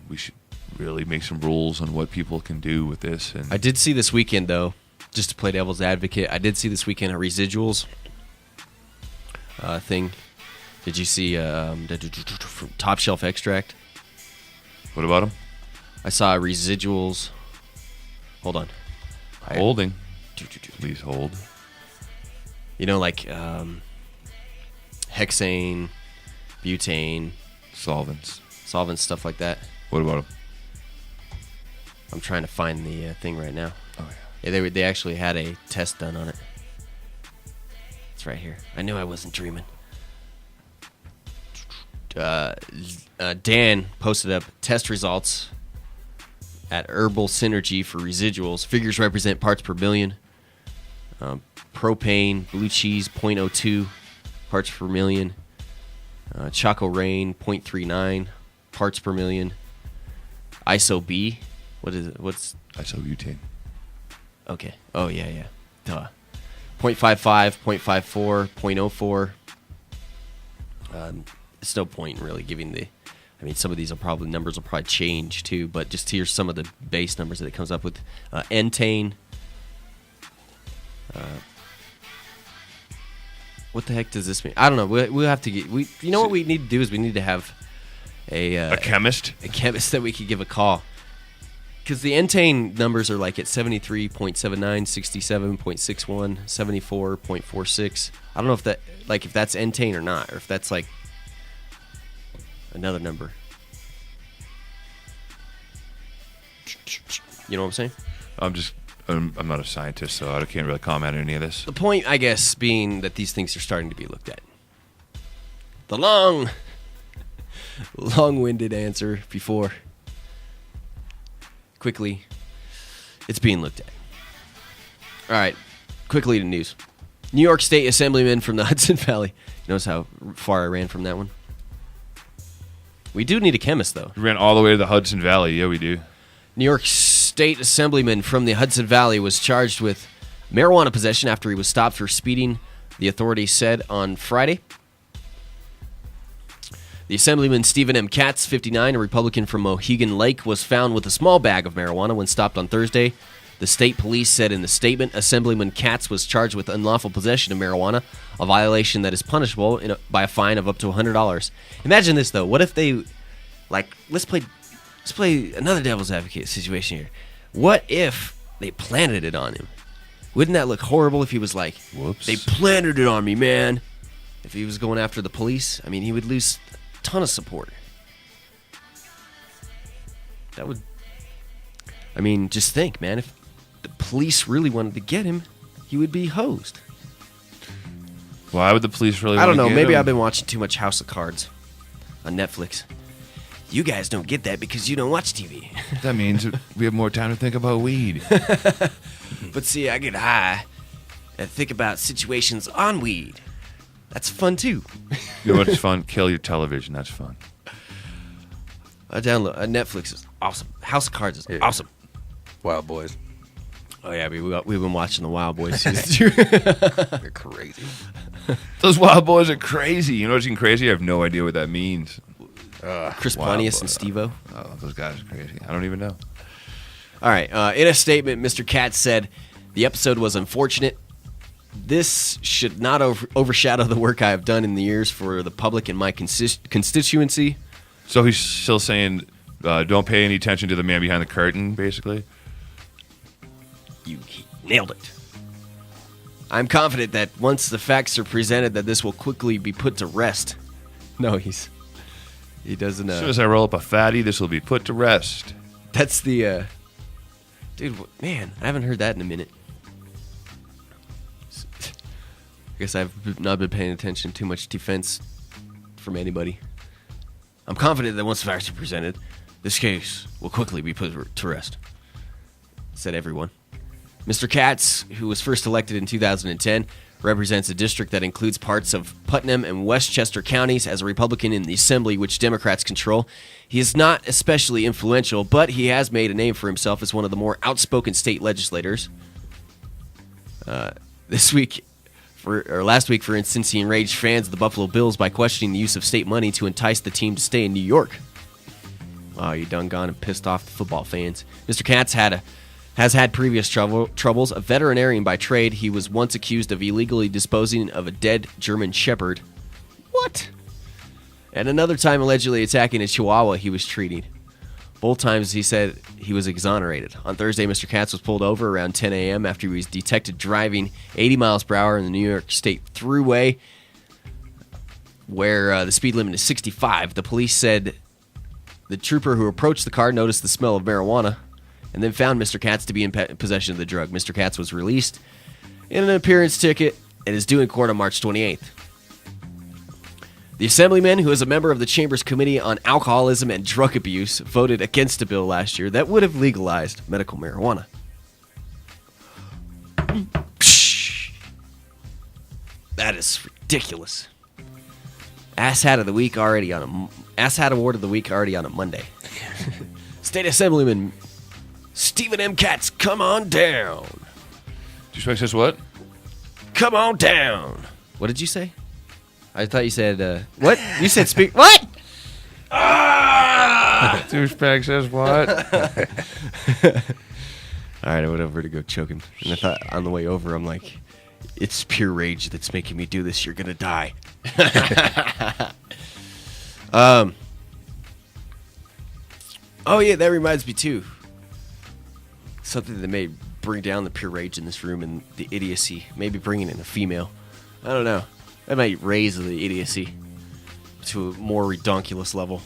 we should really make some rules on what people can do with this. And I did see this weekend, though, just to play devil's advocate, I did see this weekend a residuals thing. Did you see the Top Shelf Extract? What about them? I saw residuals. Hold on. Holding. Please hold. You know, like hexane, butane. Solvents, stuff like that. What about them? I'm trying to find the thing right now. Oh, yeah. Yeah, they actually had a test done on it. It's right here. I knew I wasn't dreaming. Dan posted up test results at Herbal Synergy for residuals. Figures represent parts per million. Propane, blue cheese, 0.02 parts per million. Choco Rain, 0.39 parts per million. ISO-B, what is it? What's isobutane? Okay. Oh, yeah. Duh. 0.55, 0.54, 0.04. It's no point in really giving some of these numbers will probably change too, but just here's some of the base numbers that it comes up with. Entane. What the heck does this mean? I don't know. We'll have to get. You know what we need to do is we need to have a chemist. A chemist that we could give a call. Because the Entane numbers are like at 73.79, 67.61, 74.46. I don't know if that if that's Entane or not, or if that's like another number. You know what I'm saying? I'm not a scientist, so I can't really comment on any of this. The point, I guess, being that these things are starting to be looked at. The long-winded answer before. Quickly, it's being looked at. All right, quickly to news. New York State Assemblyman from the Hudson Valley. Notice how far I ran from that one. We do need a chemist, though. We ran all the way to the Hudson Valley. Yeah, we do. New York State Assemblyman from the Hudson Valley was charged with marijuana possession after he was stopped for speeding, the authorities said on Friday. The Assemblyman Stephen M. Katz, 59, a Republican from Mohegan Lake, was found with a small bag of marijuana when stopped on Thursday. The state police said in the statement, Assemblyman Katz was charged with unlawful possession of marijuana, a violation that is punishable by a fine of up to $100. Imagine this, though. What if they, let's play another devil's advocate situation here. What if they planted it on him? Wouldn't that look horrible if he was like, whoops, they planted it on me, man? If he was going after the police, I mean, he would lose a ton of support. That would, I mean, just think, man, if the police really wanted to get him, he would be hosed. Why would the police really I don't want to know. get Maybe him? I've been watching too much House of Cards on Netflix. You guys don't get that because you don't watch TV. That means we have more time to think about weed. But see, I get high and think about situations on weed. That's fun, too. You know what's fun? Kill your television. That's fun. Netflix is awesome. House of Cards is awesome. Wild Boys. Oh, yeah, we've been watching the Wild Boys season 2. They're crazy. Those Wild Boys are crazy. You know what's even crazy? I have no idea what that means. Chris Pontius and Steve-O. Oh, those guys are crazy. I don't even know. All right. In a statement, Mr. Katz said, the episode was unfortunate. This should not overshadow the work I have done in the years for the public and my constituency. So he's still saying, don't pay any attention to the man behind the curtain, basically? You nailed it. I'm confident that once the facts are presented that this will quickly be put to rest. No, he doesn't. As soon as I roll up a fatty, this will be put to rest. That's the... Dude, man, I haven't heard that in a minute. I guess I've not been paying attention too much defense from anybody. I'm confident that once the facts are presented, this case will quickly be put to rest, said everyone. Mr. Katz, who was first elected in 2010, represents a district that includes parts of Putnam and Westchester counties as a Republican in the Assembly, which Democrats control. He is not especially influential, but he has made a name for himself as one of the more outspoken state legislators. Last week, for instance, he enraged fans of the Buffalo Bills by questioning the use of state money to entice the team to stay in New York. Wow, you done gone and pissed off the football fans. Mr. Katz has had previous troubles. A veterinarian by trade, he was once accused of illegally disposing of a dead German Shepherd. What? And another time allegedly attacking a Chihuahua he was treating. Both times he said he was exonerated. On Thursday, Mr. Katz was pulled over around 10 a.m. after he was detected driving 80 miles per hour in the New York State Thruway, where the speed limit is 65. The police said the trooper who approached the car noticed the smell of marijuana and then found Mr. Katz to be in possession of the drug. Mr. Katz was released in an appearance ticket and is due in court on March 28th. The Assemblyman, who is a member of the Chamber's Committee on Alcoholism and Drug Abuse, voted against a bill last year that would have legalized medical marijuana. That is ridiculous. Ass Hat of the Week already on a Ass Hat Award of the Week already on a Monday. State Assemblyman Stephen M. Katz, come on down. Douchebag says what? Come on down. What did you say? I thought you said, what? You said speak, what? Douchebag says what? All right, I went over to go choke him. And I thought on the way over, I'm like, it's pure rage that's making me do this. You're going to die. Oh, yeah, that reminds me, too. Something that may bring down the pure rage in this room and the idiocy. Maybe bringing in a female. I don't know. That might raise the idiocy to a more redonkulous level.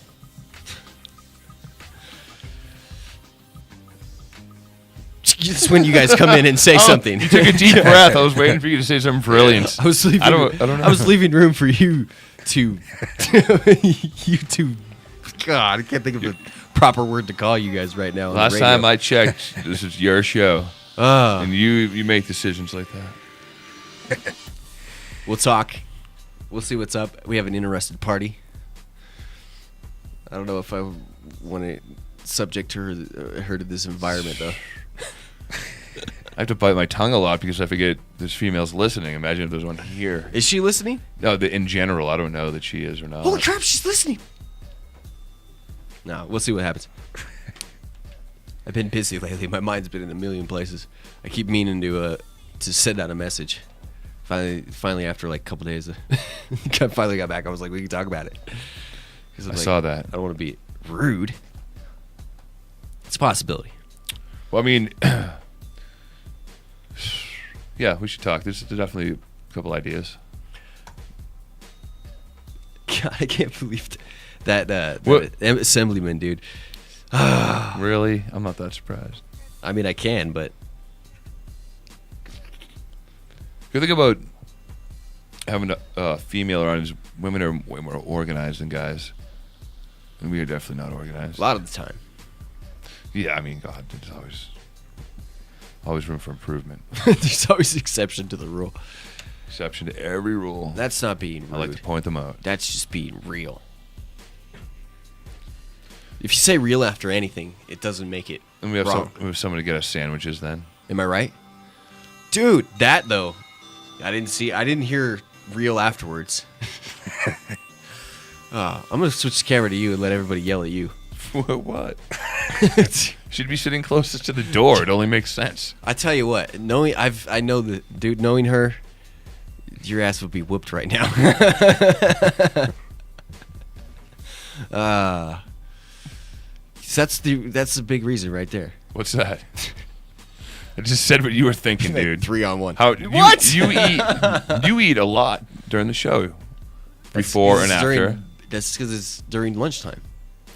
Just when you guys come in and say something. You took a deep breath. I was waiting for you to say something brilliant. I was leaving, I don't know. I was leaving room for you to... God, I can't think of a proper word to call you guys right now. Last time I checked, this is your show. And you make decisions like that. We'll talk We'll see what's up. We have an interested party. I don't know if I want to subject her to this environment, though. I have to bite my tongue a lot because I forget there's females listening. Imagine if there's one here. Is she listening? No, in general, I don't know that she is or not. Holy crap, she's listening. No, we'll see what happens. I've been busy lately. My mind's been in a million places. I keep meaning to send out a message. Finally, after like a couple days, I finally got back. I was like, we can talk about it. I saw that. I don't want to be rude. It's a possibility. Well, I mean, yeah, we should talk. There's definitely a couple ideas. God, I can't believe that Assemblyman, dude. Really? I'm not that surprised. I mean, I can, but Good thing about having a female around is women are way more organized than guys. And we are definitely not organized. A lot of the time. Yeah, I mean, God, there's always room for improvement. There's always exception to the rule. Exception to every rule. That's not being rude. I like to point them out. That's just being real. If you say real after anything, it doesn't make it And we have wrong. we have someone to get us sandwiches then. Am I right? Dude, that though. I didn't hear real afterwards. I'm going to switch the camera to you and let everybody yell at you. What? She'd be sitting closest to the door. It only makes sense. I tell you what, knowing her, your ass would be whooped right now. That's the big reason right there. What's that? I just said what you were thinking, dude. 3-on-1. What? You eat a lot during the show. Before and after. That's because it's during lunchtime.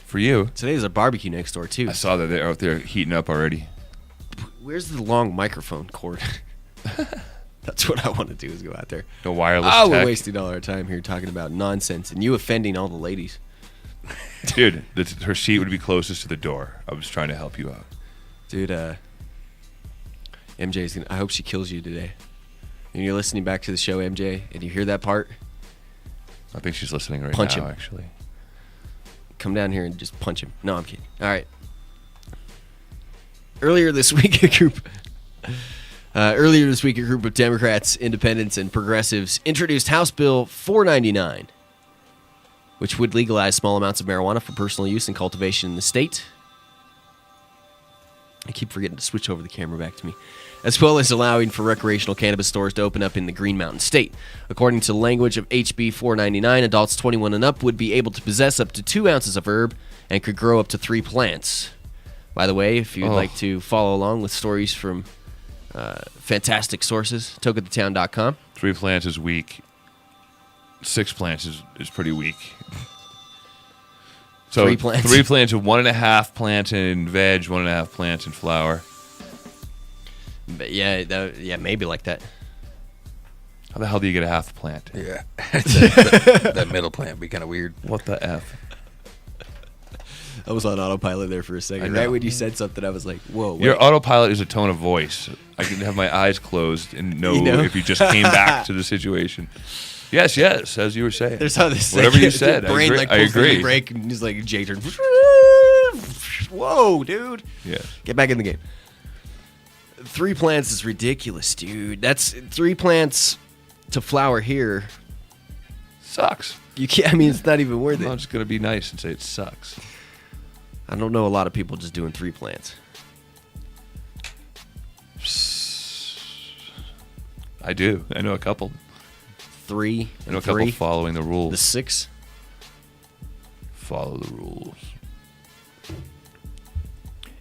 For you. Today's a barbecue next door, too. I saw that they're out there heating up already. Where's the long microphone cord? That's what I want to do, is go out there. The wireless tech. We're wasting all our time here talking about nonsense and you offending all the ladies. Dude, her seat would be closest to the door. I was trying to help you out. Dude, MJ's I hope she kills you today. And you're listening back to the show, MJ, and you hear that part? I think she's listening right punch now, him. actually. Come down here and just punch him. No, I'm kidding. All right. Earlier this week, a group of Democrats, independents, and progressives introduced House Bill 499, which would legalize small amounts of marijuana for personal use and cultivation in the state. I keep forgetting to switch over the camera back to me. As well as allowing for recreational cannabis stores to open up in the Green Mountain State. According to the language of HB 499, adults 21 and up would be able to possess up to 2 ounces of herb and could grow up to 3 plants. By the way, if you'd like to follow along with stories from fantastic sources, tokethetown.com. 3 plants is weak. 6 plants is pretty weak. So 3 plants. 3 plants of 1.5 plants in veg, 1.5 plants in flower. But yeah, maybe like that. How the hell do you get a half plant? Yeah. that middle plant would be kind of weird. What the F? I was on autopilot there for a second. Right when you said something, I was like, whoa. Your autopilot is a tone of voice. I can have my eyes closed and know, if you just came back to the situation. Yes, as you were saying. There's how this whatever you said. Brain I agree. Break and he's like J turn. Whoa, dude. Yeah. Get back in the game. 3 plants is ridiculous, dude. That's 3 plants to flower here. Sucks. You can't. I mean, it's not even worth it. I'm just gonna be nice and say it sucks. I don't know a lot of people just doing 3 plants. I do. I know a couple. 3 I know a and couple 3. following the rules. The 6. Follow the rules.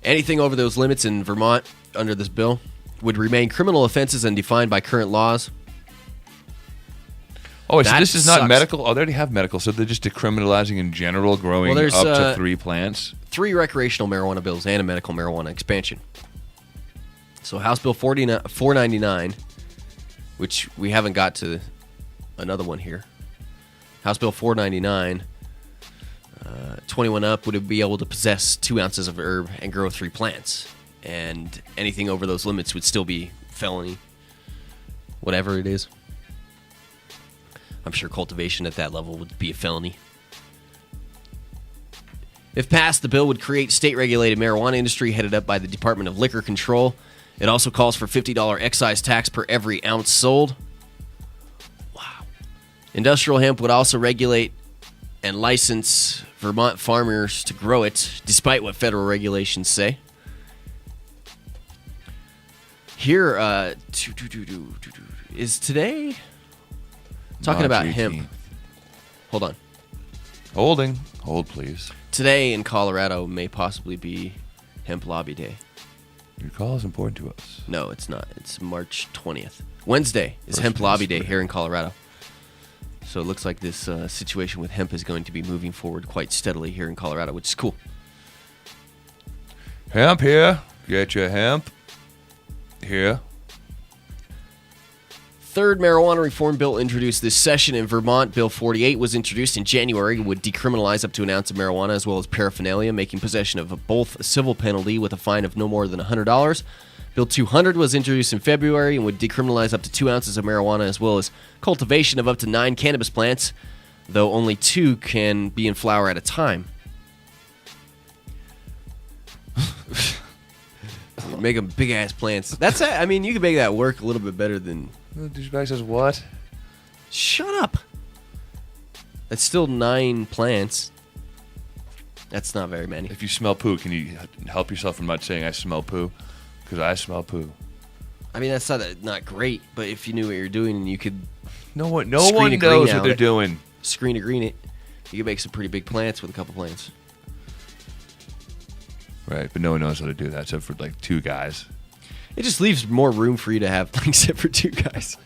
Anything over those limits in Vermont under this bill would remain criminal offenses and defined by current laws. Oh, so this is not sucks. medical? Oh, they already have medical, so they're just decriminalizing in general growing up to 3 plants? 3 recreational marijuana bills and a medical marijuana expansion. So House Bill 499, which we haven't got to another one here. House Bill 499, 21 up would be able to possess 2 ounces of herb and grow 3 plants. And anything over those limits would still be felony, whatever it is. I'm sure cultivation at that level would be a felony. If passed, the bill would create state-regulated marijuana industry headed up by the Department of Liquor Control. It also calls for $50 excise tax per every ounce sold. Wow. Industrial hemp would also regulate and license Vermont farmers to grow it, despite what federal regulations say. Here, is today talking March about 18th. hemp. Hold on. Hold, please. Today in Colorado may possibly be Hemp Lobby Day. Your call is important to us. No, it's not. It's March 20th. Wednesday is First Hemp Lobby Day Wednesday. here in Colorado. So it looks like this situation with hemp is going to be moving forward quite steadily here in Colorado, which is cool. Hemp here. Get your hemp here. Third marijuana reform bill introduced this session in Vermont. Bill 48 was introduced in January. It would decriminalize up to an ounce of marijuana as well as paraphernalia, making possession of both a civil penalty with a fine of no more than $100. Bill 200 was introduced in February and would decriminalize up to 2 ounces of marijuana as well as cultivation of up to 9 cannabis plants, though only 2 can be in flower at a time. Make them big-ass plants. That's it. I mean, you can make that work a little bit better than... The douchebag says what? Shut up. That's still 9 plants. That's not very many. If you smell poo, can you help yourself from not saying I smell poo? Because I smell poo. I mean, that's not great, but if you knew what you're doing and you could... No one knows what they're doing. Screen to green it. You could make some pretty big plants with a couple plants. Right, but no one knows how to do that except for like 2 guys. It just leaves more room for you to have, except for 2 guys.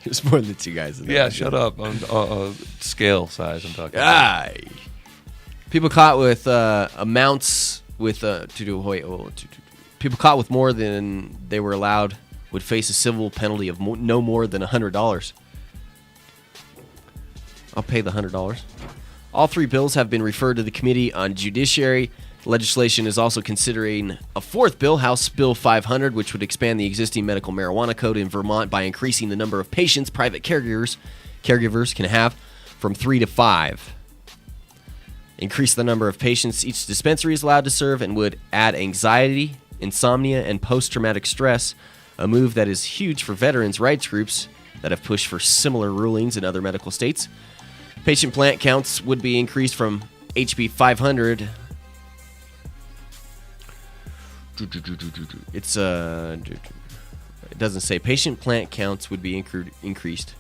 There's more than 2 guys in there. Yeah, shut up. Scale size, I'm talking about. People caught with amounts with people caught with more than they were allowed would face a civil penalty of no more than $100. I'll pay the $100. All 3 bills have been referred to the Committee on Judiciary. Legislation is also considering a 4th bill, House Bill 500, which would expand the existing medical marijuana code in Vermont by increasing the number of patients private caregivers can have from 3 to 5. Increase the number of patients each dispensary is allowed to serve and would add anxiety, insomnia, and post-traumatic stress, a move that is huge for veterans' rights groups that have pushed for similar rulings in other medical states. Patient plant counts would be increased from HB 500. It doesn't say. Patient plant counts would be increased.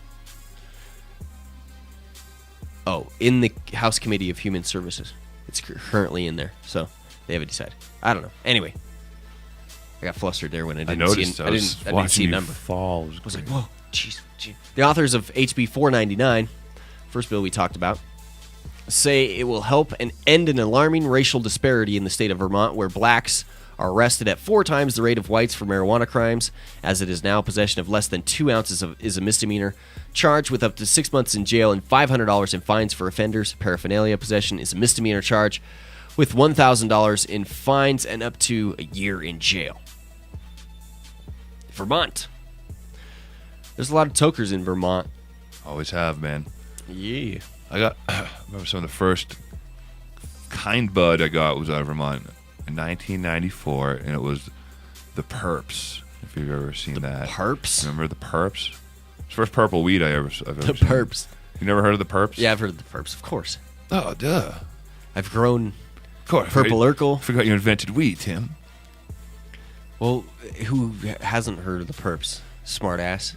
Oh, in the House Committee of Human Services. It's currently in there, so they haven't decided. I don't know. Anyway, I got flustered there when I didn't see. I didn't see a number. Fall. I was like, whoa, jeez. The authors of HB 499, first bill we talked about, say it will help and end an alarming racial disparity in the state of Vermont, where blacks are arrested at 4 times the rate of whites for marijuana crimes. As it is now, possession of less than 2 ounces is a misdemeanor, charged with up to 6 months in jail and $500 in fines for offenders. Paraphernalia possession is a misdemeanor charge with $1,000 in fines and up to a year in jail. Vermont. There's a lot of tokers in Vermont. Always have, man. Yeah. I remember some of the first kind bud I got was out of Vermont in 1994, and it was the Perps. If you've ever seen that. Perps? Remember the Perps? It's the first purple weed I've ever seen. The Perps. You never heard of the Perps? Yeah, I've heard of the Perps, of course. Oh, duh. I've grown of course. Purple Urkel. Forgot you invented weed, Tim. Well, who hasn't heard of the Perps? Smart ass.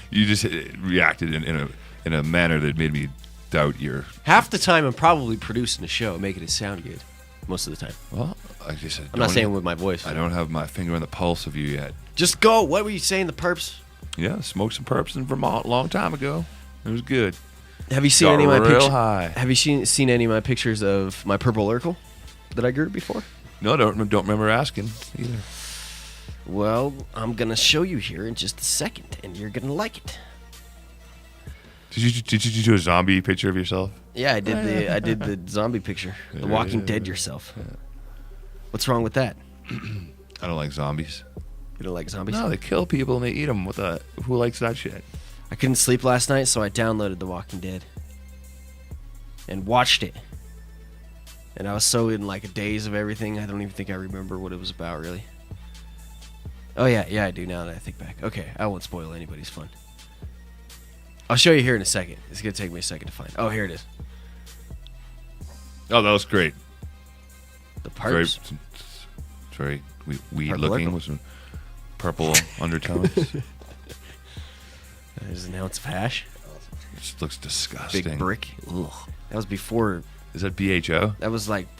You just reacted in a manner that made me doubt your... Half the time I'm probably producing a show, making it sound good. Most of the time. Well, I'm not saying with my voice. I don't have my finger on the pulse of you yet. Just go. What were you saying, the Perps? Yeah, smoked some Perps in Vermont a long time ago. It was good. Have you seen any of my pictures? High. Have you seen any of my pictures of my Purple Urkel that I grew before? No, don't remember asking either. Well, I'm gonna show you here in just a second, and you're gonna like it. Did you do a zombie picture of yourself? Yeah, I did the zombie picture, the Walking Dead yourself. What's wrong with that? I don't like zombies. You don't like zombies? No, they kill people and they eat them. Who likes that shit? I couldn't sleep last night, so I downloaded The Walking Dead and watched it. And I was so in like a daze of everything, I don't even think I remember what it was about, really. Oh, yeah, I do now that I think back. Okay, I won't spoil anybody's fun. I'll show you here in a second. It's going to take me a second to find. Oh, here it is. Oh, that was great. The parts. It's very weed looking with some purple undertones. There's an ounce of hash. It looks disgusting. Big brick. Ugh. That was before. Is that BHO? That was like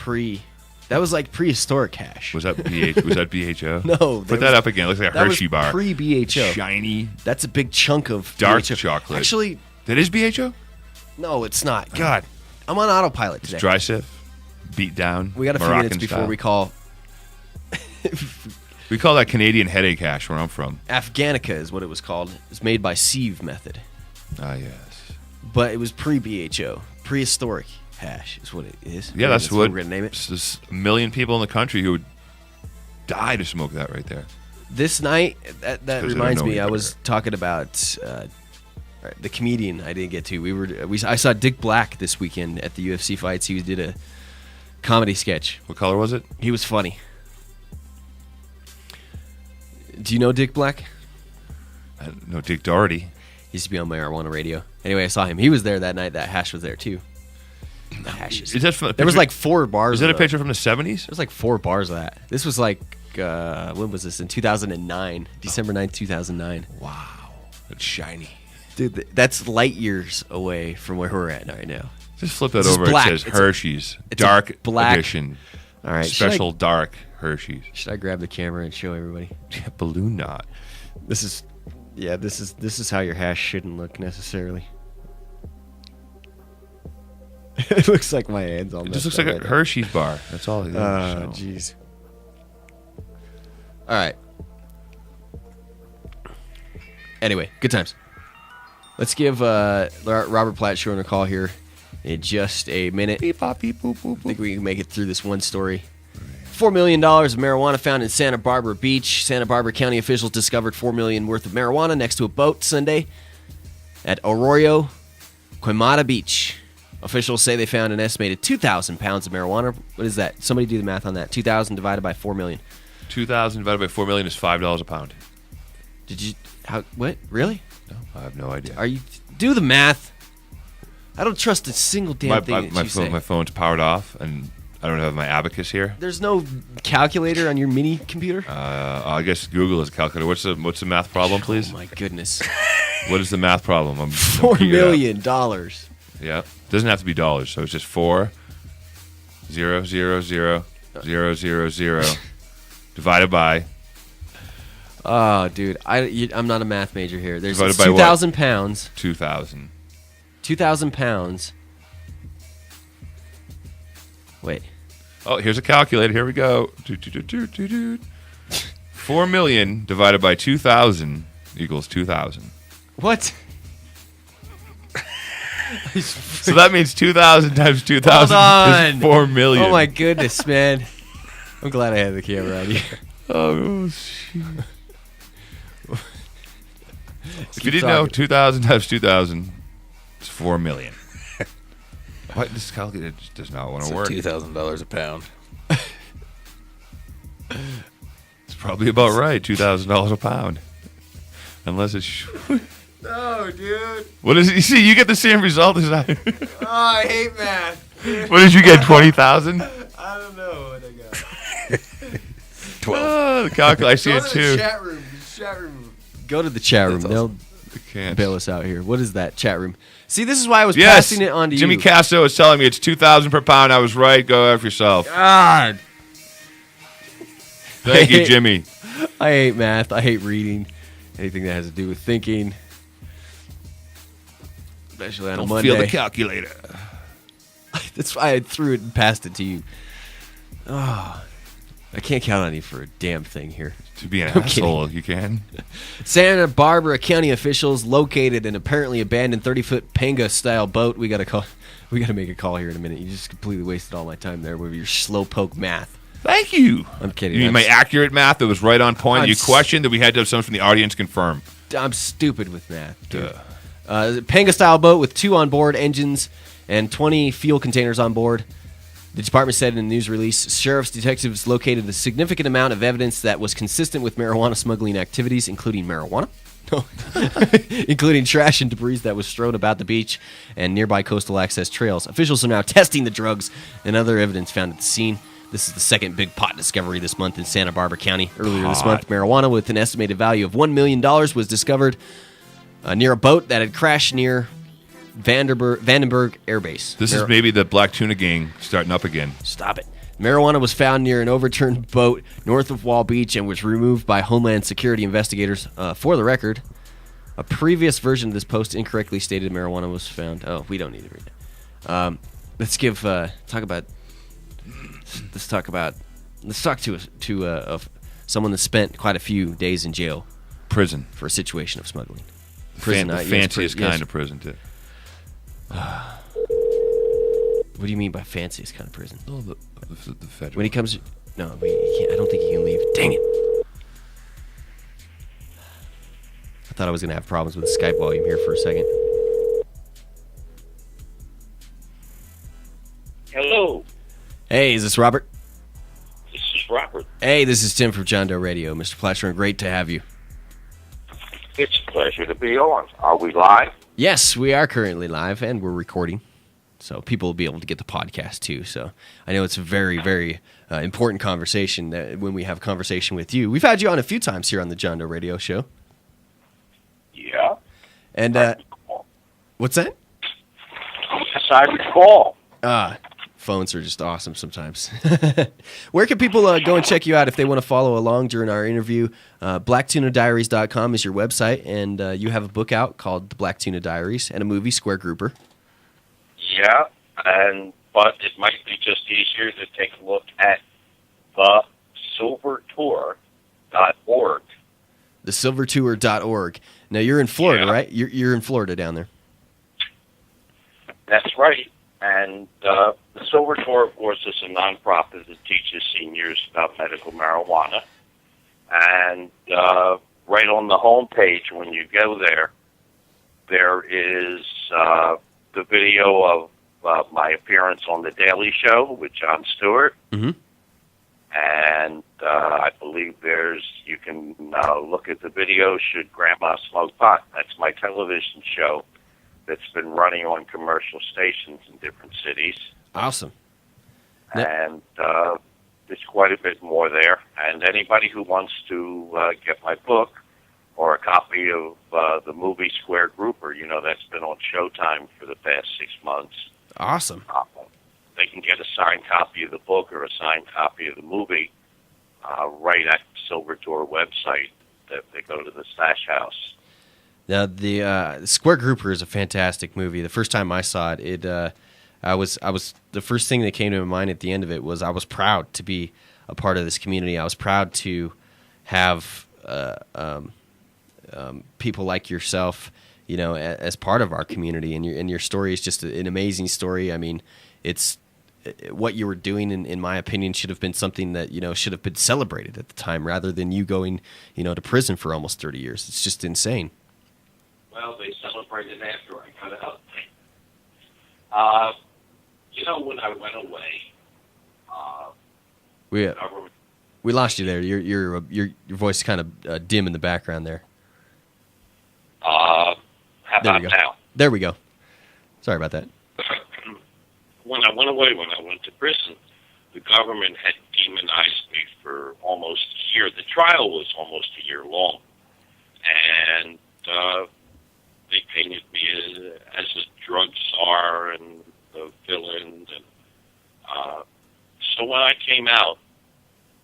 prehistoric hash. Was that BHO? No. Put that up again. It looks like a Hershey bar. Pre-BHO. Shiny. That's a big chunk of dark BHO. chocolate. Actually, that is BHO? No, it's not. God, I'm on autopilot today. It's dry sift, beat down. We got a few minutes before we call. We call that Canadian headache hash where I'm from. Afghanica is what it was called. It was made by Sieve Method. Ah, yes. But it was pre-BHO. Prehistoric hash is what it is. Yeah, that's what we're going to name it. There's a million people in the country who would die to smoke that right there. This night, that reminds me, I was talking about the comedian I didn't get to. I saw Dick Black this weekend at the UFC fights. He did a comedy sketch. What color was it? He was funny. Do you know Dick Black? I know Dick Doherty. He used to be on Marijuana Radio. Anyway, I saw him. He was there that night. That hash was there too. The hashes. Is that there was like 4 bars. Is that a picture from the 70s? There was like 4 bars of that. This was like when was this? In 2009, December 9th, 2009. Wow, that's shiny, dude. That's light years away from where we're at right now. Just flip that over. It says Hershey's Dark Edition. All right, special dark Hershey's. Should I grab the camera and show everybody? Yeah, balloon knot. This is how your hash shouldn't look necessarily. It looks like my hands on. It just looks like a Hershey's bar. That's all it is. Oh, jeez. All right. Anyway, good times. Let's give Robert Platshorn a call here in just a minute. Beep, bop, beep, boop, boop, boop. I think we can make it through this one story. $4 million of marijuana found in Santa Barbara Beach. Santa Barbara County officials discovered $4 million worth of marijuana next to a boat Sunday at Arroyo Quemada Beach. Officials say they found an estimated 2,000 pounds of marijuana. What is that? Somebody do the math on that. 2,000 divided by 4 million. 2,000 divided by 4 million is $5 a pound. Did you? How? What? Really? No, I have no idea. Are you? Do the math. I don't trust a single damn thing that you say. My phone's powered off, and I don't have my abacus here. There's no calculator on your mini computer? I guess Google is a calculator. What's the math problem, please? Oh, my goodness. What is the math problem? $4 million. Yeah. Doesn't have to be dollars, so it's just 4 0 0 0 0 0 0 divided by. Oh, dude, I'm not a math major here. There's 2,000 pounds. 2,000. 2,000 pounds. Wait. Oh, here's a calculator. Here we go. 4 million divided by 2,000 equals 2,000. What? So that means 2,000 times 2,000 is 4 million. Oh my goodness, man! I'm glad I had the camera on you. Oh shit! If you didn't know, 2,000 times 2,000 is 4 million. What? This calculator just does not want to work. $2,000 a pound. It's probably about right. $2,000 a pound, unless it's. No, dude. What is it? You see, you get the same result as I. Oh, I hate math. What did you get? 20,000? I don't know what I got. 12. Oh, the calculator. I see it too. Chat room. Go to the chat room. They'll bail us out here. What is that chat room? See, this is why I was passing it on to Jimmy you. Casto is telling me it's 2,000 per pound. I was right. Go after yourself. God. Thank you, Jimmy. I hate math. I hate reading. Anything that has to do with thinking. Especially on a Monday. Feel the calculator. That's why I threw it and passed it to you. Oh, I can't count on you for a damn thing here. To be an asshole, you can. Santa Barbara County officials located an apparently abandoned 30-foot Panga-style boat. We got to make a call here in a minute. You just completely wasted all my time there with your slowpoke math. Thank you. I'm kidding. You mean my accurate math that was right on point? You questioned that we had to have someone from the audience confirm. I'm stupid with math. Dude. Panga-style boat with 2 onboard engines and 20 fuel containers on board. The department said in a news release, sheriff's detectives located a significant amount of evidence that was consistent with marijuana smuggling activities, including marijuana, including trash and debris that was strewn about the beach and nearby coastal access trails. Officials are now testing the drugs and other evidence found at the scene. This is the second big pot discovery this month in Santa Barbara County. Earlier this month, marijuana with an estimated value of $1 million was discovered near a boat that had crashed near Vandenberg Air Base. This is maybe the Black Tuna Gang starting up again. Stop it. Marijuana was found near an overturned boat north of Wall Beach and was removed by Homeland Security investigators. For the record, a previous version of this post incorrectly stated marijuana was found. Oh, we don't need to read it. Let's talk to someone that spent quite a few days in jail. Prison. For a situation of smuggling. Prison, the fanciest kind of prison, too. What do you mean by fanciest kind of prison? Oh, the federal. When he comes, no, he can't. I don't think he can leave. Dang it! I thought I was gonna have problems with the Skype volume here for a second. Hello. Hey, is this Robert? This is Robert. Hey, this is Tim from John Doe Radio. Mr. Platshorn, great to have you. It's a pleasure to be on. Are we live? Yes, we are currently live, and we're recording. So people will be able to get the podcast, too. So I know it's a very, very important conversation that when we have a conversation with you. We've had you on a few times here on the John Doe Radio Show. Yeah. And what's that? Yes, I recall. Phones are just awesome sometimes. Where can people go and check you out if they want to follow along during our interview? BlackTunaDiaries.com is your website, and you have a book out called The Black Tuna Diaries and a movie, Square Grouper. Yeah, but it might be just easier to take a look at thesilvertour.org. Thesilvertour.org. Now, you're in Florida, right? You're in Florida down there. That's right. And the Silver Tour, of course, is a nonprofit that teaches seniors about medical marijuana. And right on the home page, when you go there, there is the video of my appearance on The Daily Show with Jon Stewart. Mm-hmm. And I believe you can look at the video, Should Grandma Smoke Pot? That's my television show that's been running on commercial stations in different cities. Awesome. And there's quite a bit more there. And anybody who wants to get my book or a copy of the movie Square Grouper, that's been on Showtime for the past 6 months. Awesome. They can get a signed copy of the book or a signed copy of the movie right at the Silver Tour website. They go to the Stash House. Now, the Square Grouper is a fantastic movie. The first time I saw it, I was the first thing that came to my mind at the end of it was I was proud to be a part of this community. I was proud to have people like yourself, as part of our community. And your story is just an amazing story. I mean, it's what you were doing, in my opinion, should have been something that should have been celebrated at the time, rather than you going to prison for almost 30 years. It's just insane. Well, they celebrated after I got out. When I went away, we lost you there. Your voice is kind of dim in the background there. How about now? There we go. Sorry about that. When I went away, when I went to prison, the government had demonized me for almost a year. The trial was almost a year long, and they painted me as a drug czar and a villain. And so when I came out,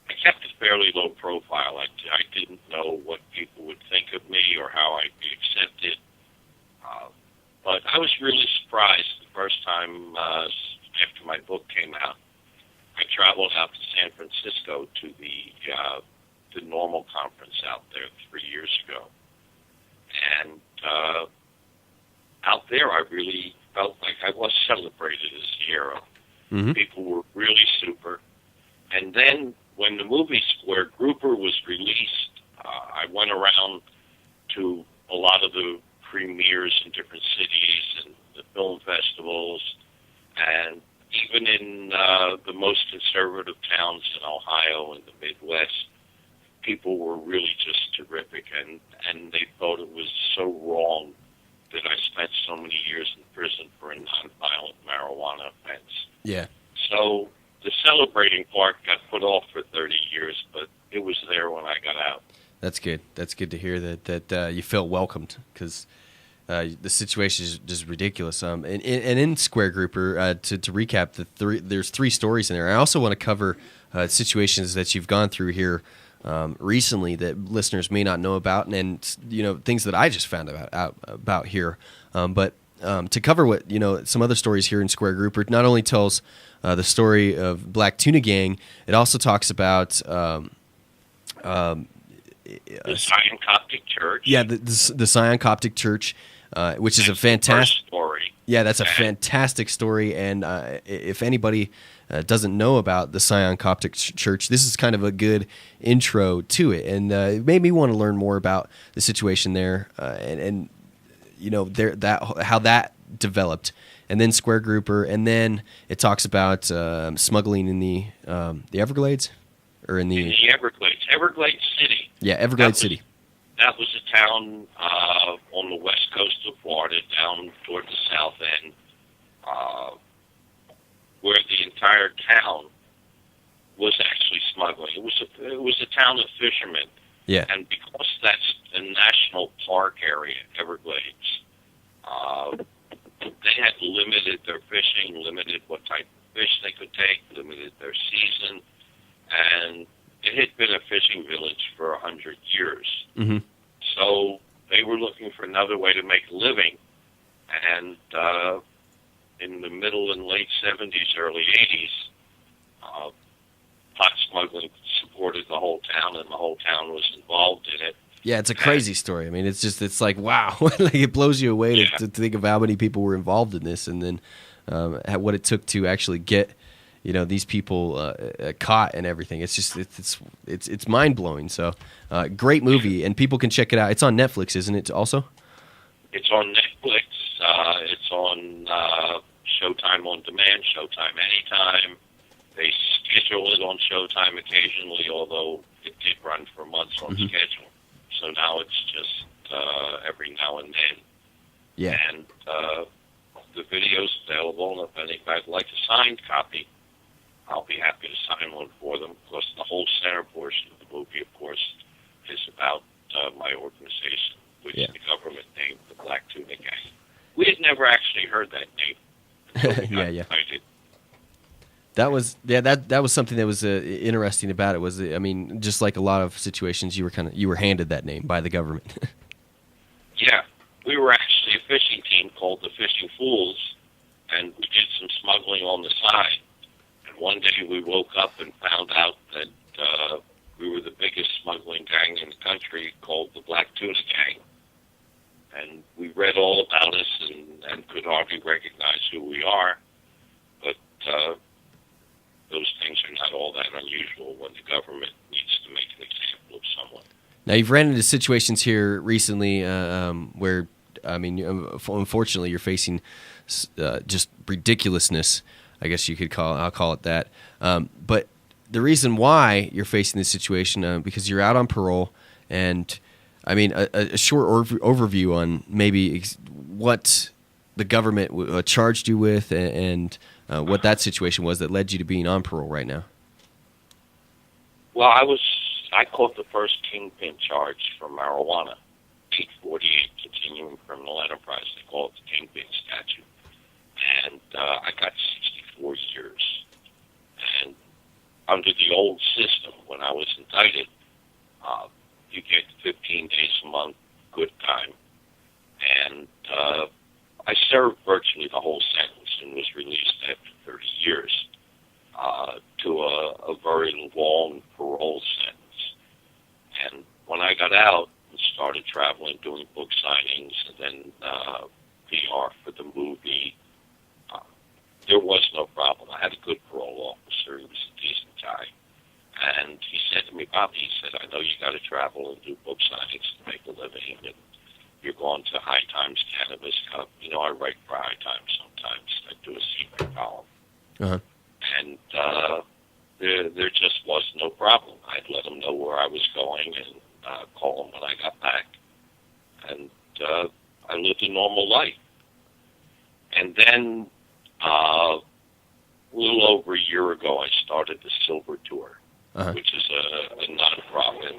I kept a fairly low profile. I didn't know what people would think of me or how I'd be accepted. But I was really surprised the first time after my book came out. I traveled out to San Francisco to the Normal conference out there 3 years ago. And out there, I really felt like I was celebrated as a hero. Mm-hmm. People were really super. And then when the movie Square Grouper was released, I went around to a lot of the premieres in different conservative towns in Ohio and the Midwest, people were really just terrific, and they thought it was so wrong that I spent so many years in prison for a nonviolent marijuana offense. Yeah. So the celebrating part got put off for 30 years, but it was there when I got out. That's good. That's good to hear that you feel welcomed, because the situation is just ridiculous. And in Square Grouper, to recap, there's 3 stories in there. I also want to cover situations that you've gone through here recently that listeners may not know about, and things that I just found out about here. But to cover what some other stories here in Square Grouper, it not only tells the story of Black Tuna Gang, it also talks about the Zion Coptic Church. Yeah, the Zion Coptic Church, which is a fantastic story. Yeah, that's a fantastic story, and if anybody doesn't know about the Zion Coptic Church, this is kind of a good intro to it, and it made me want to learn more about the situation there, and how that developed, and then Square Grouper, and then it talks about smuggling in the Everglades, or in the Everglades City. Yeah, Everglades City. That was a town on the west coast of Florida, down toward the south end, where the entire town was actually smuggling. It was a town of fishermen. Yeah. And because that's a national park area, Everglades, they had limited their fishing, limited what type of fish they could take, limited their season, and it had been a fishing village for 100 years. Mm-hmm. So they were looking for another way to make a living, and in the middle and late 70s, early 80s, pot smuggling supported the whole town, and the whole town was involved in it. Yeah, it's a crazy story. I mean, it's like, wow. Like, it blows you away to think of how many people were involved in this, and then what it took to actually get these people caught and everything. It's just it's mind blowing. So great movie, and people can check it out. It's on Netflix, isn't it? Also, it's on Netflix. It's on Showtime on demand, Showtime anytime. They schedule it on Showtime occasionally, although it did run for months on schedule. So now it's just every now and then. Yeah. And the video's available, and if anybody'd like a signed copy, I'll be happy to sign one for them. Plus, the whole center portion of the movie, of course, is about my organization, which the government named the Black Tuna Gang. We had never actually heard that name. Yeah. That was something that was interesting about it. Was, I mean, just like a lot of situations, you were handed that name by the government. Yeah, we were actually a fishing team called the Fishing Fools, and we did some smuggling on the side. And one day we woke up and found out that we were the biggest smuggling gang in the country, called the Black Tuna Gang. And we read all about us and could hardly recognize who we are, but those things are not all that unusual when the government needs to make an example of someone. Now, you've ran into situations here recently where, I mean, unfortunately, you're facing just ridiculousness, I guess you could I'll call it that. But the reason why you're facing this situation, because you're out on parole, and, I mean, a short overview on maybe what the government charged you with and what that situation was that led you to being on parole right now. Well, I caught the first kingpin charge for marijuana, 848 continuing criminal enterprise. They call it the kingpin statute. And I got 64 years. And under the old system, when I was indicted, you get 15 days a month, good time. And I served virtually the whole sentence and was released after 30 years to a very long parole sentence. And when I got out and started traveling, doing book signings, and then PR for the movie, there was no problem. I had a good parole officer. He was a decent guy. And he said to me, Bobby, he said, I know you got to travel and do book signings to make a living, and you're going to High Times Cannabis Cup. You know, I write for High Times sometimes. I do a secret column. Uh-huh. And going and call them when I got back. And I lived a normal life. And then a little over a year ago, I started the Silver Tour, which is a nonprofit.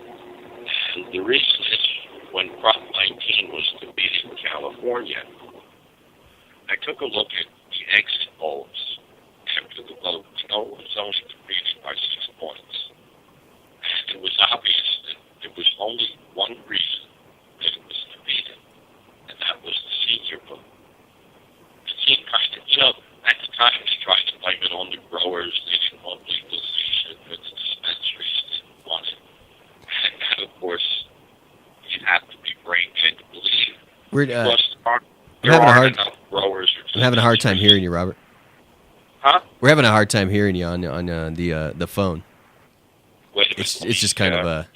And the reason is when Prop 19 was defeated in California, I took a look at the exit polls after the vote. It was only defeated by 6 points. And it was obvious that there was only one reason that it was defeated, and that was the senior vote. It seemed kind of, at the time they tried to blame it on the growers. They didn't want legalization, but the dispensaries didn't want it. And of course, you have to be brain dead to believe. I'm having a hard time hearing you, Robert. Huh? We're having a hard time hearing you on the phone. It's just kind of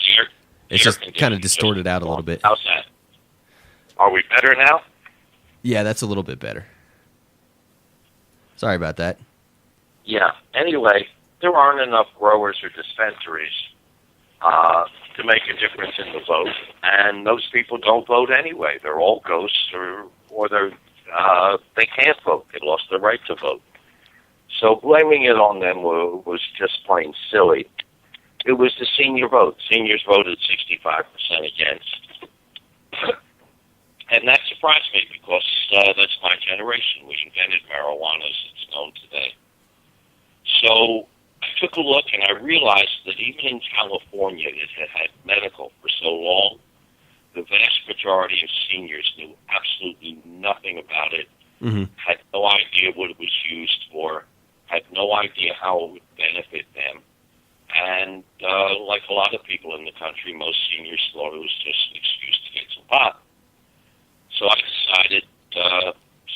it's just kind of distorted out a little bit. How's that? Are we better now? Yeah, that's a little bit better. Sorry about that. Yeah. Anyway, there aren't enough growers or dispensaries to make a difference in the vote, and those people don't vote anyway. They're all ghosts, or they can't vote. They lost their right to vote. So blaming it on them was just plain silly. It was the senior vote. Seniors voted 65% against. And that surprised me because that's my generation. We invented marijuana as it's known today. So I took a look and I realized that even in California, it had had medical for so long, the vast majority of seniors knew absolutely nothing about it, had no idea what it was used for, had no idea how it would benefit them. And like a lot of people in the country, most seniors thought it was just an excuse to get some pot. So I decided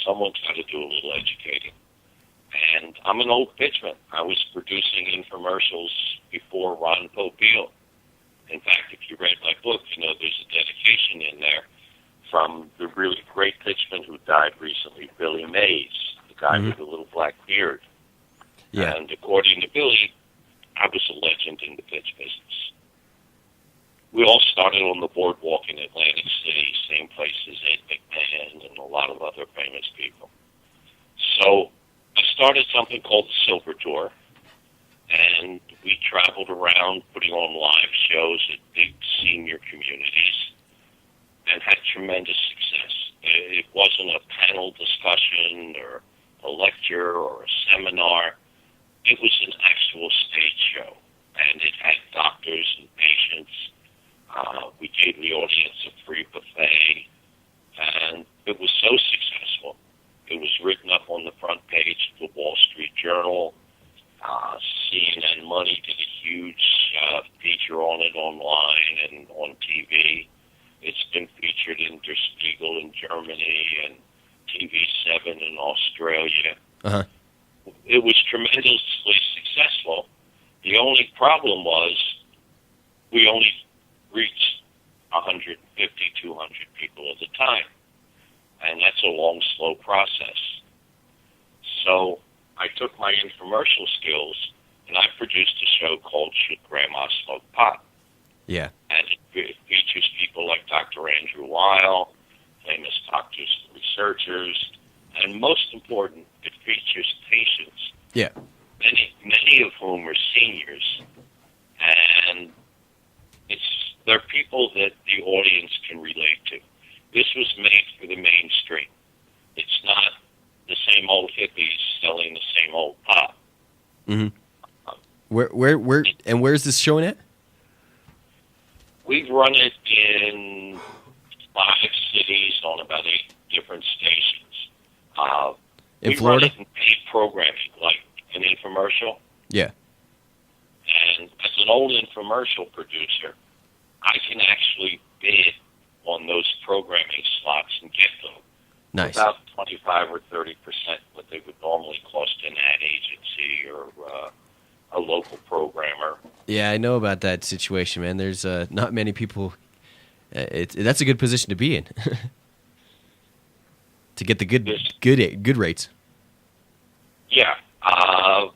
someone's got to do a little educating. And I'm an old pitchman. I was producing infomercials before Ron Popeil. In fact, if you read my book, there's a dedication in there from the really great pitchman who died recently, Billy Mays, the guy with the little black beard. Yeah. And according to Billy, I was a legend in the pitch business. We all started on the boardwalk in Atlantic City, same place as Ed McMahon and a lot of other famous people. So I started something called the Silver Tour, and we traveled around putting on live shows at big senior communities and had tremendous success. It wasn't a panel discussion or a lecture or a seminar. It was an actual stage show, and it had doctors and patients. We gave the audience a free buffet, and it was so successful. It was written up on the front page of the Wall Street Journal. CNN Money did a huge feature on it online and on TV. It's been featured in Der Spiegel in Germany and TV7 in Australia. It was tremendously successful. The only problem was we only reached 150, 200 people at a time. And that's a long, slow process. So I took my infomercial skills and I produced a show called Should Grandma Smoke Pot? Yeah. And it features people like Dr. Andrew Weil, famous doctors and researchers, and most important, it features patients. Yeah. Many of whom are seniors, and they're people that the audience can relate to. This was made for the mainstream. It's not the same old hippies selling the same old pot. Where's this showing at? We've run it in 5 cities on about 8 different stations. In Florida? We run it in paid programming, like an infomercial. Yeah. And as an old infomercial producer, I can actually bid on those programming slots and get them. Nice. About 25 or 30% what they would normally cost an ad agency or a local programmer. Yeah, I know about that situation, man. There's not many people. That's a good position to be in. To get the good rates. Yeah, I've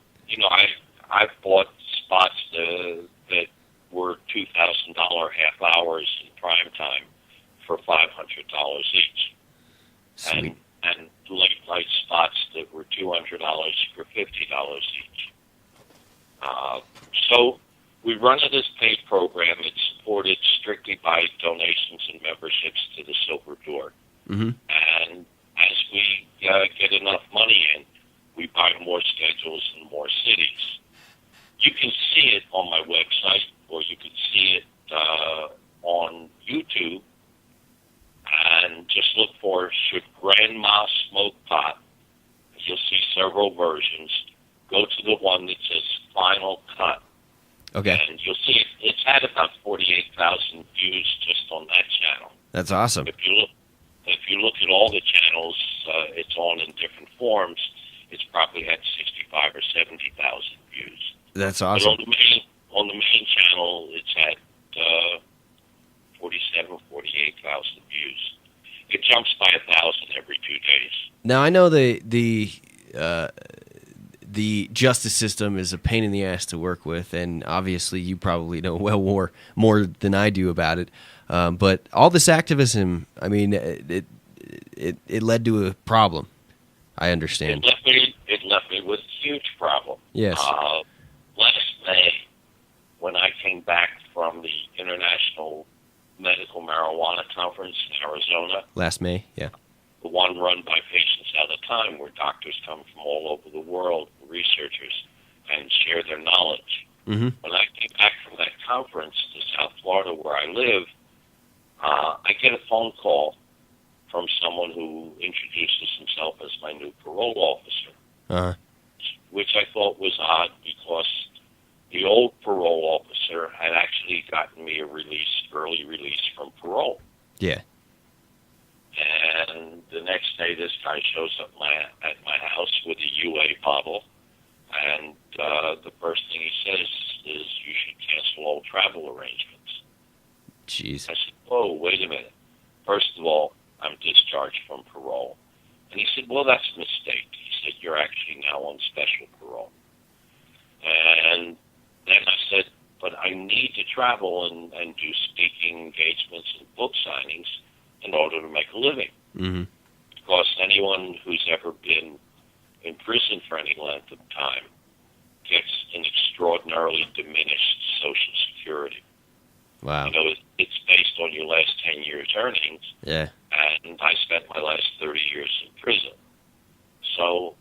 bought spots that were $2,000 half hours in prime time for $500 each. Sweet. And late night spots that were $200 for $50 each. So we run it as paid program. It's supported strictly by donations and memberships to the Silver Door. Mm-hmm. And as we get enough money in, we buy more schedules in more cities. You can see it on my website, or you can see it on YouTube. And just look for Should Grandma Smoke Pot? You'll see several versions. Go to the one that says Final Cut. Okay. And you'll see it's had about 48,000 views just on that channel. That's awesome. If you look at all the channels it's on in different forms, it's probably had 65 or 70,000 views. That's awesome. But on the main channel, it's had 47, 48,000 views. It jumps by 1,000 every 2 days. Now I know the justice system is a pain in the ass to work with, and obviously you probably know more than I do about it. But all this activism, I mean, it led to a problem. I understand. It left me with a huge problem. Yes. Last May, when I came back from the International Medical Marijuana Conference in Arizona. Last May, yeah. The one run by Patients at a Time, where doctors come from all over the world, researchers, and share their knowledge. Mm-hmm. When I came back from that conference to South Florida, where I live, I get a phone call from someone who introduces himself as my new parole officer, Uh-huh. which I thought was odd because the old parole officer had actually gotten me a early release from parole. Yeah. And the next day, this guy shows up at my house with a UA bottle, and the first thing he says is, "You should cancel all travel arrangements." Jeez. I said, "Whoa, wait a minute. First of all, I'm discharged from parole." And he said, "Well, that's a mistake." He said, "You're actually now on special parole." And then I said, "But I need to travel and do speaking engagements and book signings in order to make a living." Mm-hmm. Because anyone who's ever been in prison for any length of time gets an extraordinarily diminished Social Security. Wow. You know, it's based on your last 10 years' earnings. Yeah. And I spent my last 30 years in prison. So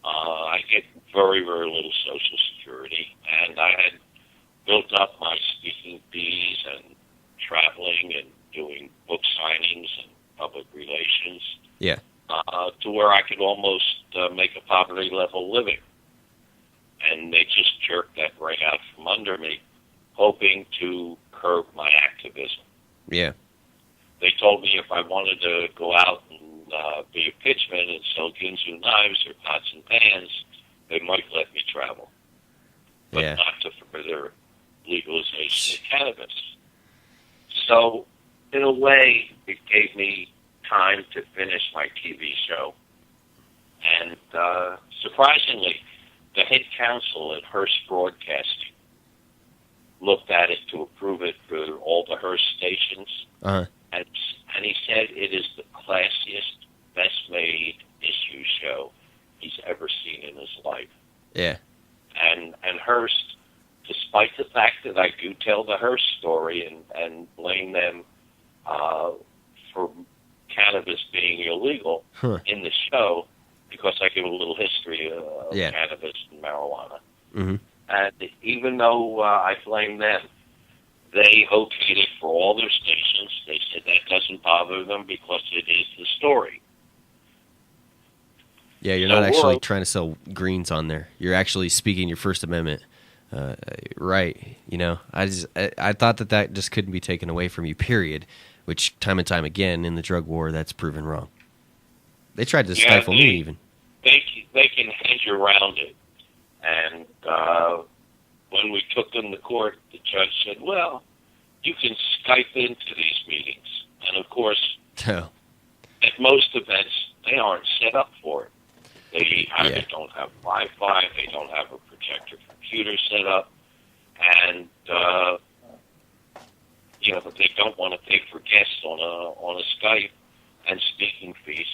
I get very, very little Social Security. And I had built up my speaking fees and traveling and doing book signings and public relations. Yeah. To where I could almost make a poverty-level living. And they just jerked that right out from under me, hoping to curb my activism. Yeah. They told me if I wanted to go out and be a pitchman and sell Ginsu knives or pots and pans, they might let me travel. But Yeah. not to further legalization of cannabis. So, in a way, it gave me time to finish my TV show. And surprisingly, the head counsel at Hearst Broadcasting looked at it to approve it for all the Hearst stations. Uh-huh. And he said it is the classiest, best-made issue show he's ever seen in his life. Yeah. And Hearst, despite the fact that I do tell the Hearst story and blame them for cannabis being illegal in the show, because I give a little history of cannabis and marijuana. Mm-hmm. And even though I blame them, they okayed it for all their stations. They said that doesn't bother them because it is the story. Yeah, you're not actually trying to sell greens on there. You're actually speaking your First Amendment right. You know, I thought that just couldn't be taken away from you, period, which time and time again in the drug war, that's proven wrong. They tried to stifle me even. They can hedge around it. And when we took them to court, the judge said, well, you can Skype into these meetings. And, of course, at most events, they aren't set up for it. They either don't have Wi-Fi, they don't have a projector computer set up, and they don't want to pay for guests on a Skype, and speaking fees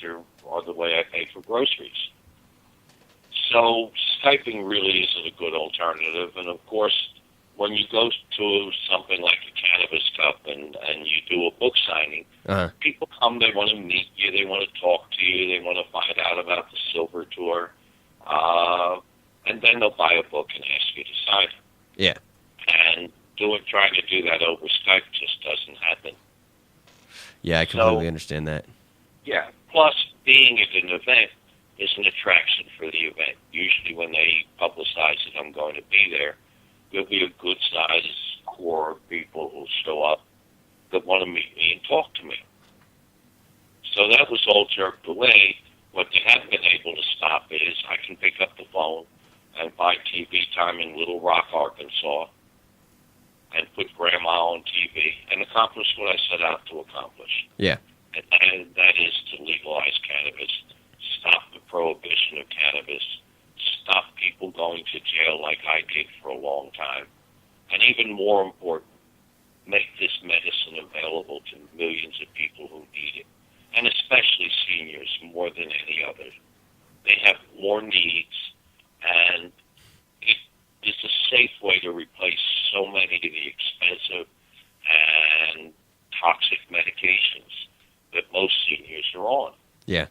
are the way I pay for groceries. So Skyping really isn't a good alternative. And of course, when you go to something like a Cannabis Cup and you do a book signing, people come, they want to meet you, they want to talk to you, they want to find out about the Silver Tour, and then they'll buy a book and ask you to sign it. Yeah. And trying to do that over Skype just doesn't happen. Yeah, I completely understand that. Yeah. Plus, being at an event is an attraction for the event. Usually when they publicize that I'm going to be there, there'll be a good-sized core of people who'll show up that want to meet me and talk to me. So that was all jerked away. What they haven't been able to stop is I can pick up the phone and buy TV time in Little Rock, Arkansas, and put Grandma on TV and accomplish what I set out to accomplish. Yeah. And that is to legalize cannabis, stop the prohibition of cannabis, stop people going to jail like I did for a long time, and even more important, make this medicine available to millions of people who need it, and especially seniors more than any other. They have more needs, and it is a safe way to replace so many of the expensive and toxic medications that most seniors are on. Yeah.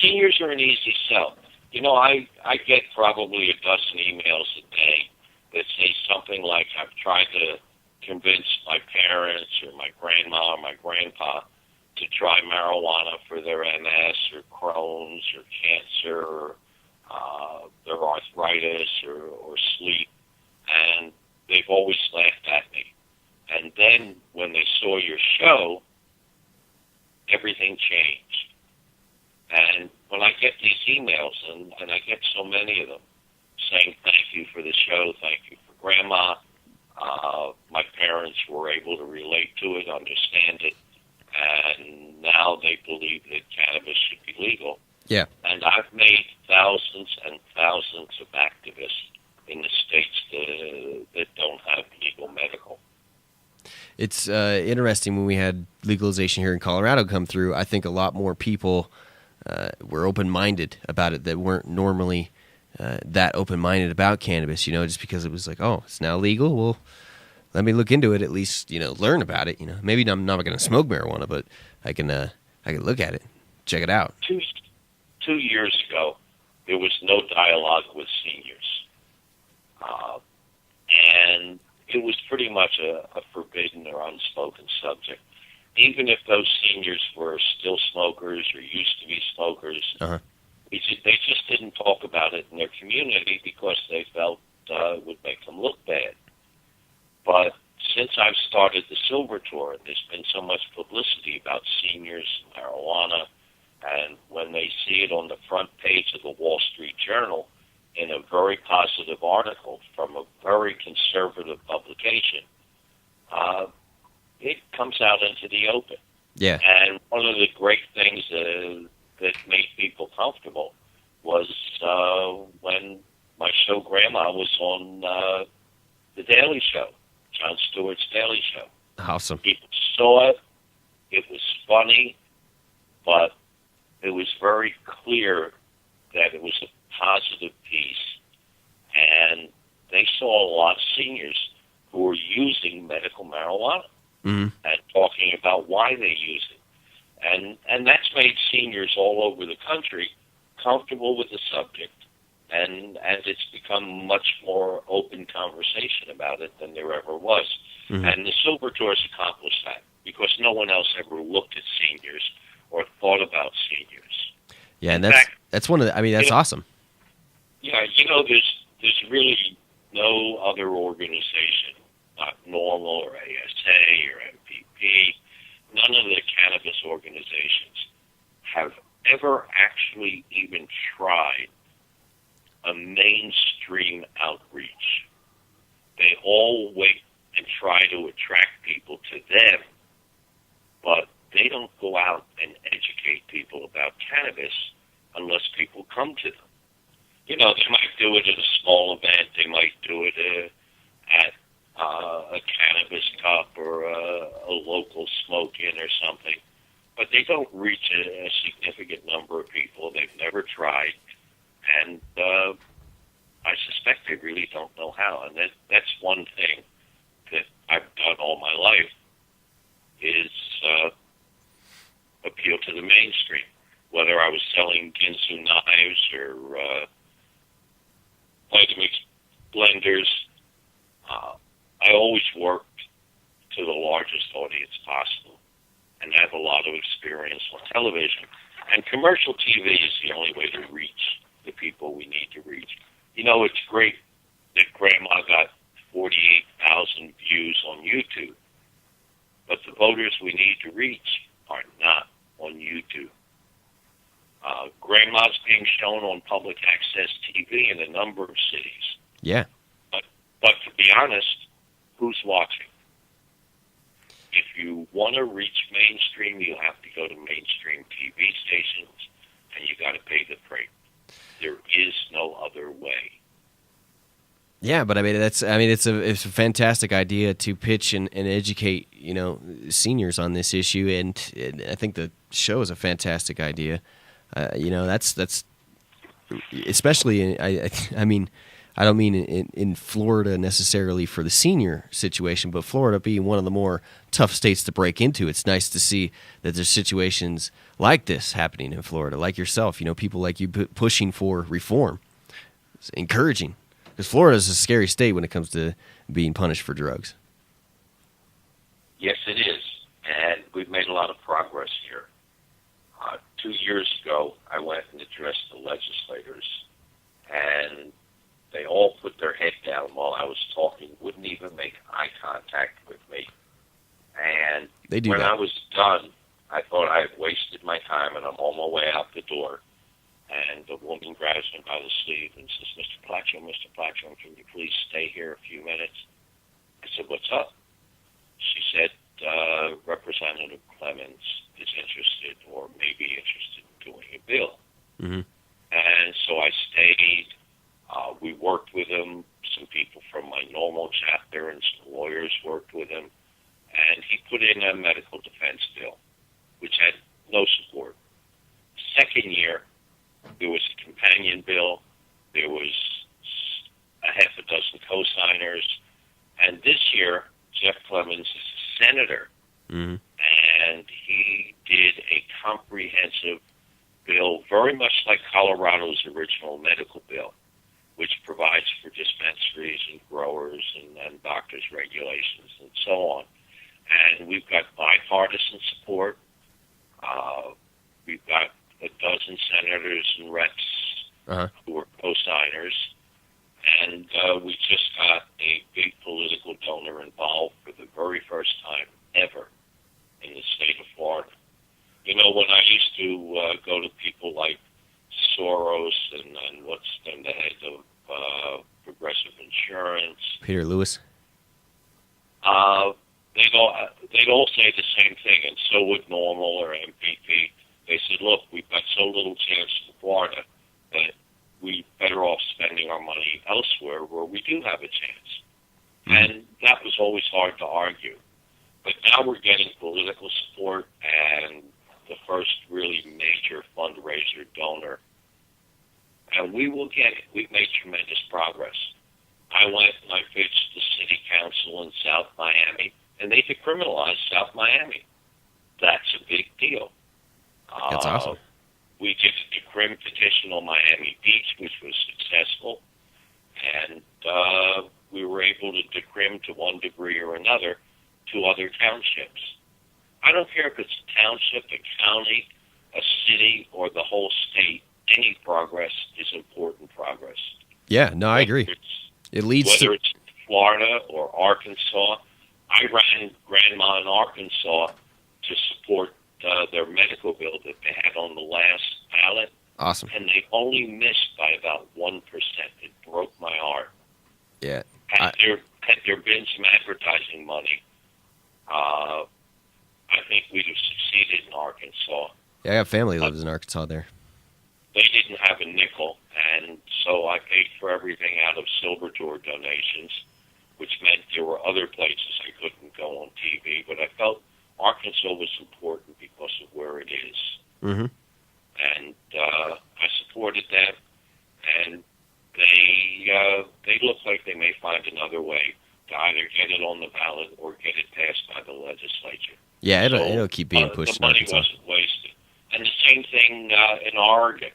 Seniors are an easy sell. I get probably a dozen emails a day that say something like, I've tried to convince my parents or my grandma or my grandpa to try marijuana for their MS or Crohn's or cancer or their arthritis or sleep, and they've always laughed at me. And then when they saw your show, everything changed. And when I get these emails, and I get so many of them, saying thank you for the show, thank you for Grandma, my parents were able to relate to it, understand it, and now they believe that cannabis should be legal. Yeah. And I've made thousands and thousands of activists in the states that don't have legal medical. It's interesting when we had legalization here in Colorado come through. I think a lot more people were open-minded about it that weren't normally that open-minded about cannabis, just because it was like, oh, it's now legal. Well, let me look into it, at least, learn about it. Maybe I'm not going to smoke marijuana, but I can look at it, check it out. 2 years ago, there was no dialogue with seniors. And it was pretty much a forbidden or unspoken subject. Even if those seniors were still smokers or used to be smokers, they just didn't talk about it in their community because they felt it would make them look bad. But since I've started the Silver Tour, and there's been so much publicity about seniors and marijuana, and when they see it on the front page of the Wall Street Journal in a very positive article from a very conservative publication, it comes out into the open. Yeah. And one of the great things that made people comfortable was when my show Grandma was on The Daily Show, Jon Stewart's Daily Show. Awesome. People saw it. It was funny, but it was very clear that it was a positive piece, and they saw a lot of seniors who were using medical marijuana and talking about why they use it. And that's made seniors all over the country comfortable with the subject, and it's become much more open conversation about it than there ever was. And the Silver Tour has accomplished that because no one else ever looked at seniors or thought about seniors. Yeah, and that's one of the, that's awesome. Yeah, there's really no other organization, not NORML or ASA or MPP, none of the cannabis organizations have ever actually even tried a mainstream outreach. They all wait and try to attract people to them, but they don't go out and educate people about cannabis unless people come to them. They might do it at a small event. They might do it at a Cannabis Cup or a a local smoke-in or something, but they don't reach a significant number of people. They've never tried, and I suspect they really don't know how. And that's one thing that I've done all my life is appeal to the mainstream. Whether I was selling Ginsu knives or Vitamix blenders, I always worked to the largest audience possible. And I have a lot of experience on television. And commercial TV is the only way to reach the people we need to reach. You know, it's great that Grandma got 48,000 views on YouTube, but the voters we need to reach are not on YouTube. Grandma's being shown on public access TV in a number of cities. Yeah. But to be honest, who's watching? If you want to reach mainstream, you have to go to mainstream TV stations, and you got to pay the freight. There is no other way. Yeah, but it's a fantastic idea to pitch and educate, seniors on this issue, and I think the show is a fantastic idea. That's especially I don't mean in Florida necessarily for the senior situation, but Florida being one of the more tough states to break into, it's nice to see that there's situations like this happening in Florida, like yourself, people like you pushing for reform. It's encouraging, because Florida is a scary state when it comes to being punished for drugs. Yes, it is, and we've made a lot of progress here. 2 years ago, I went and addressed the legislators, and they all put their head down while I was talking, wouldn't even make eye contact with me. And when I was done, I thought I had wasted my time, and I'm on my way out the door. And the woman grabs me by the sleeve and says, Mr. Platshorn, can you please stay here a few minutes? I said, what's up? She said, Representative Clemens is interested or may be interested in doing a bill. Mm-hmm. And so I stayed. We worked with him. Some people from my normal chapter and some lawyers worked with him. And he put in a medical defense bill, which had no support. Second year, there was a companion bill. There was a half a dozen co-signers. And this year, Jeff Clemens is a senator. Mm-hmm. And he did a comprehensive bill, very much like Colorado's original medical bill, which provides for dispensaries and growers and doctors' regulations and so on. And we've got bipartisan support. We've got a dozen senators and reps who are co-signers. And we just got a big political donor involved for the very first time ever in the state of Florida. When I used to go to people like Soros and what's then the head of Progressive Insurance, Peter Lewis, they'd all say the same thing, and so would Normal or MPP. They said, look, we've got so little chance in Florida that we better off spending our money elsewhere where we do have a chance. Mm-hmm. And that was always hard to argue. But now we're getting political support and the first really major fundraiser donor. And we will get it. We've made tremendous progress. I went and I pitched the city council in South Miami, and they decriminalized South Miami. That's a big deal. That's awesome. We did a decrim petition on Miami Beach, which was successful, and we were able to decrim to one degree or another to other townships. I don't care if it's a township, a county, a city, or the whole state. Any progress is important progress. Yeah, no, I agree. It leads whether it's Florida or Arkansas. I ran Grandma in Arkansas to support their medical bill that they had on the last ballot. Awesome. And they only missed by about 1%. It broke my heart. Yeah. Had there been some advertising money, I think we'd have succeeded in Arkansas. Yeah, I got family that lives in Arkansas there. They didn't have a nickel, and so I paid for everything out of Silver Tour donations, which meant there were other places I couldn't go on TV, but I felt Arkansas was important because of where it is. Mm-hmm. And I supported that, and they look like they may find another way to either get it on the ballot or get it passed by the legislature. Yeah, it'll keep being pushed the in money Arkansas. wasn't wasted. And the same thing in Oregon.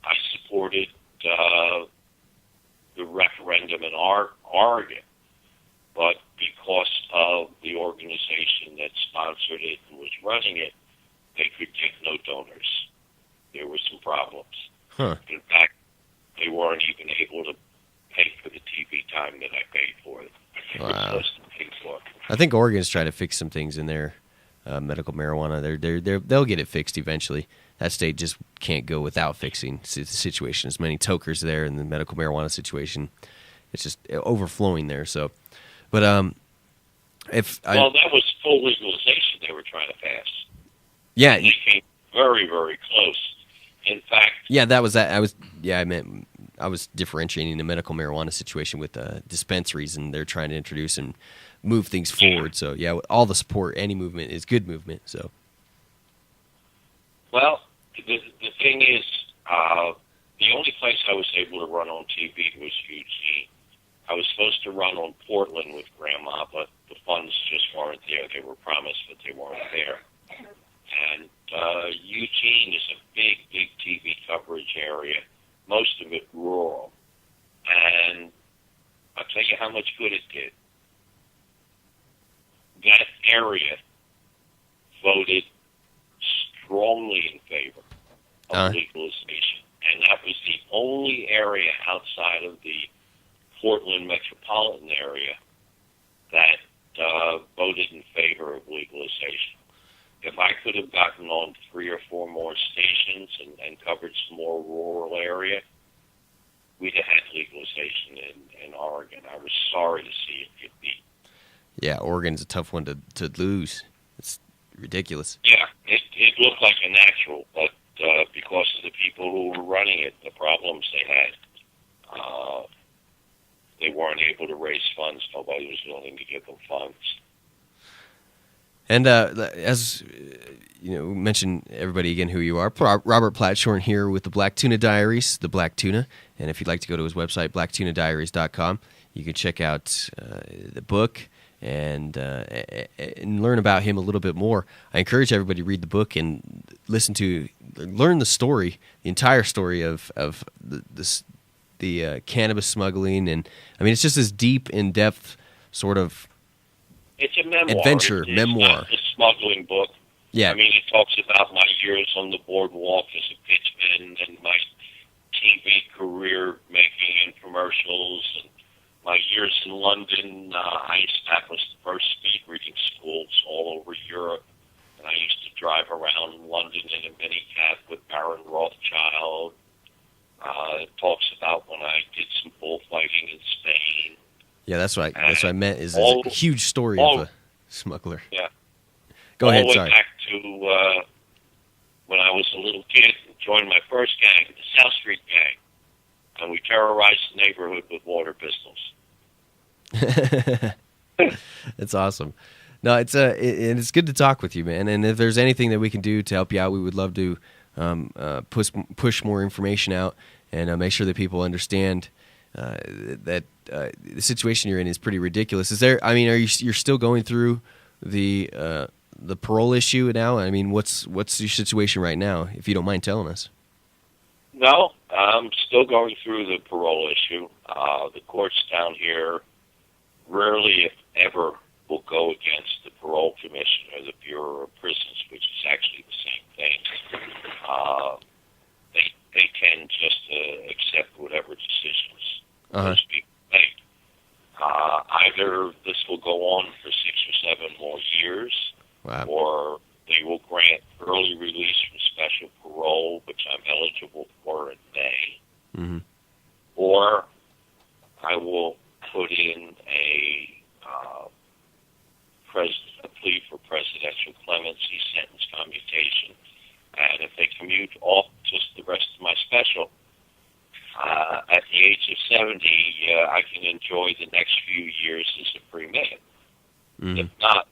I supported the referendum in Oregon, but because of the organization that sponsored it and was running it, they could get no donors. There were some problems. Huh. In fact, they weren't even able to pay for the TV time that I paid for it. Wow. I think Oregon's trying to fix some things in their medical marijuana. They'll get it fixed eventually. That state just can't go without fixing the situation. As many tokers there in the medical marijuana situation, it's just overflowing there. So, but that was full legalization they were trying to pass. Yeah, and they came very, very close. In fact, that was that. I was differentiating the medical marijuana situation with dispensaries, and they're trying to introduce and move things forward. So, yeah, all the support, any movement is good movement. So, well, the thing is, the only place I was able to run on TV was Eugene. I was supposed to run on Portland with Grandma, but the funds just weren't there. They were promised, but they weren't there. And Eugene is a big, big TV coverage area, most of it rural. And I'll tell you how much good it did. That area voted strongly in favor of legalization. And that was the only area outside of the Portland metropolitan area that voted in favor of legalization. If I could have gotten on 3 or 4 more stations and covered some more rural area, we'd have had legalization in Oregon. I was sorry to see it get beat. Yeah, Oregon's a tough one to lose. It's ridiculous. Yeah, it looked like a natural, but because of the people who were running it, the problems they had, they weren't able to raise funds. Nobody was willing to give them funds. And as you know, mention everybody again who you are. Robert Platshorn here with the Black Tuna Diaries, the Black Tuna. And if you'd like to go to his website, blacktunadiaries.com, you can check out the book and learn about him a little bit more. I encourage everybody to read the book and learn the story, the entire story of the cannabis smuggling. And I mean, it's just this deep, in-depth sort of it's a memoir. Adventure, memoir. Not a smuggling book. Yeah. I mean, it talks about my years on the boardwalk as a pitchman and my TV career making infomercials and my years in London. I established the first speed reading schools all over Europe. And I used to drive around London in a minicab with Baron Rothschild. It talks about when I did some bullfighting in Spain. Yeah, that's what I meant. Is a huge story of a smuggler. Yeah. Go ahead. All the way Sorry. back to when I was a little kid, joined my first gang, the South Street Gang, and we terrorized the neighborhood with water pistols. That's awesome. No, it's good to talk with you, man. And if there's anything that we can do to help you out, we would love to push more information out and make sure that people understand that the situation you're in is pretty ridiculous. Is there? I mean, you're still going through the parole issue now? I mean, what's your situation right now? If you don't mind telling us. No, I'm still going through the parole issue. The courts down here rarely, if ever, will go against the Parole Commission or the Bureau of Prisons, which is actually the same thing. They tend just to accept whatever decisions those people make. Either this will go on for 6 or 7 more years, or they will grant early release from special parole, which I'm eligible for in May, or I will put in a plea for presidential clemency, sentence commutation, and if they commute off just the rest of my special, at the age of 70, I can enjoy the next few years as a free man. If not,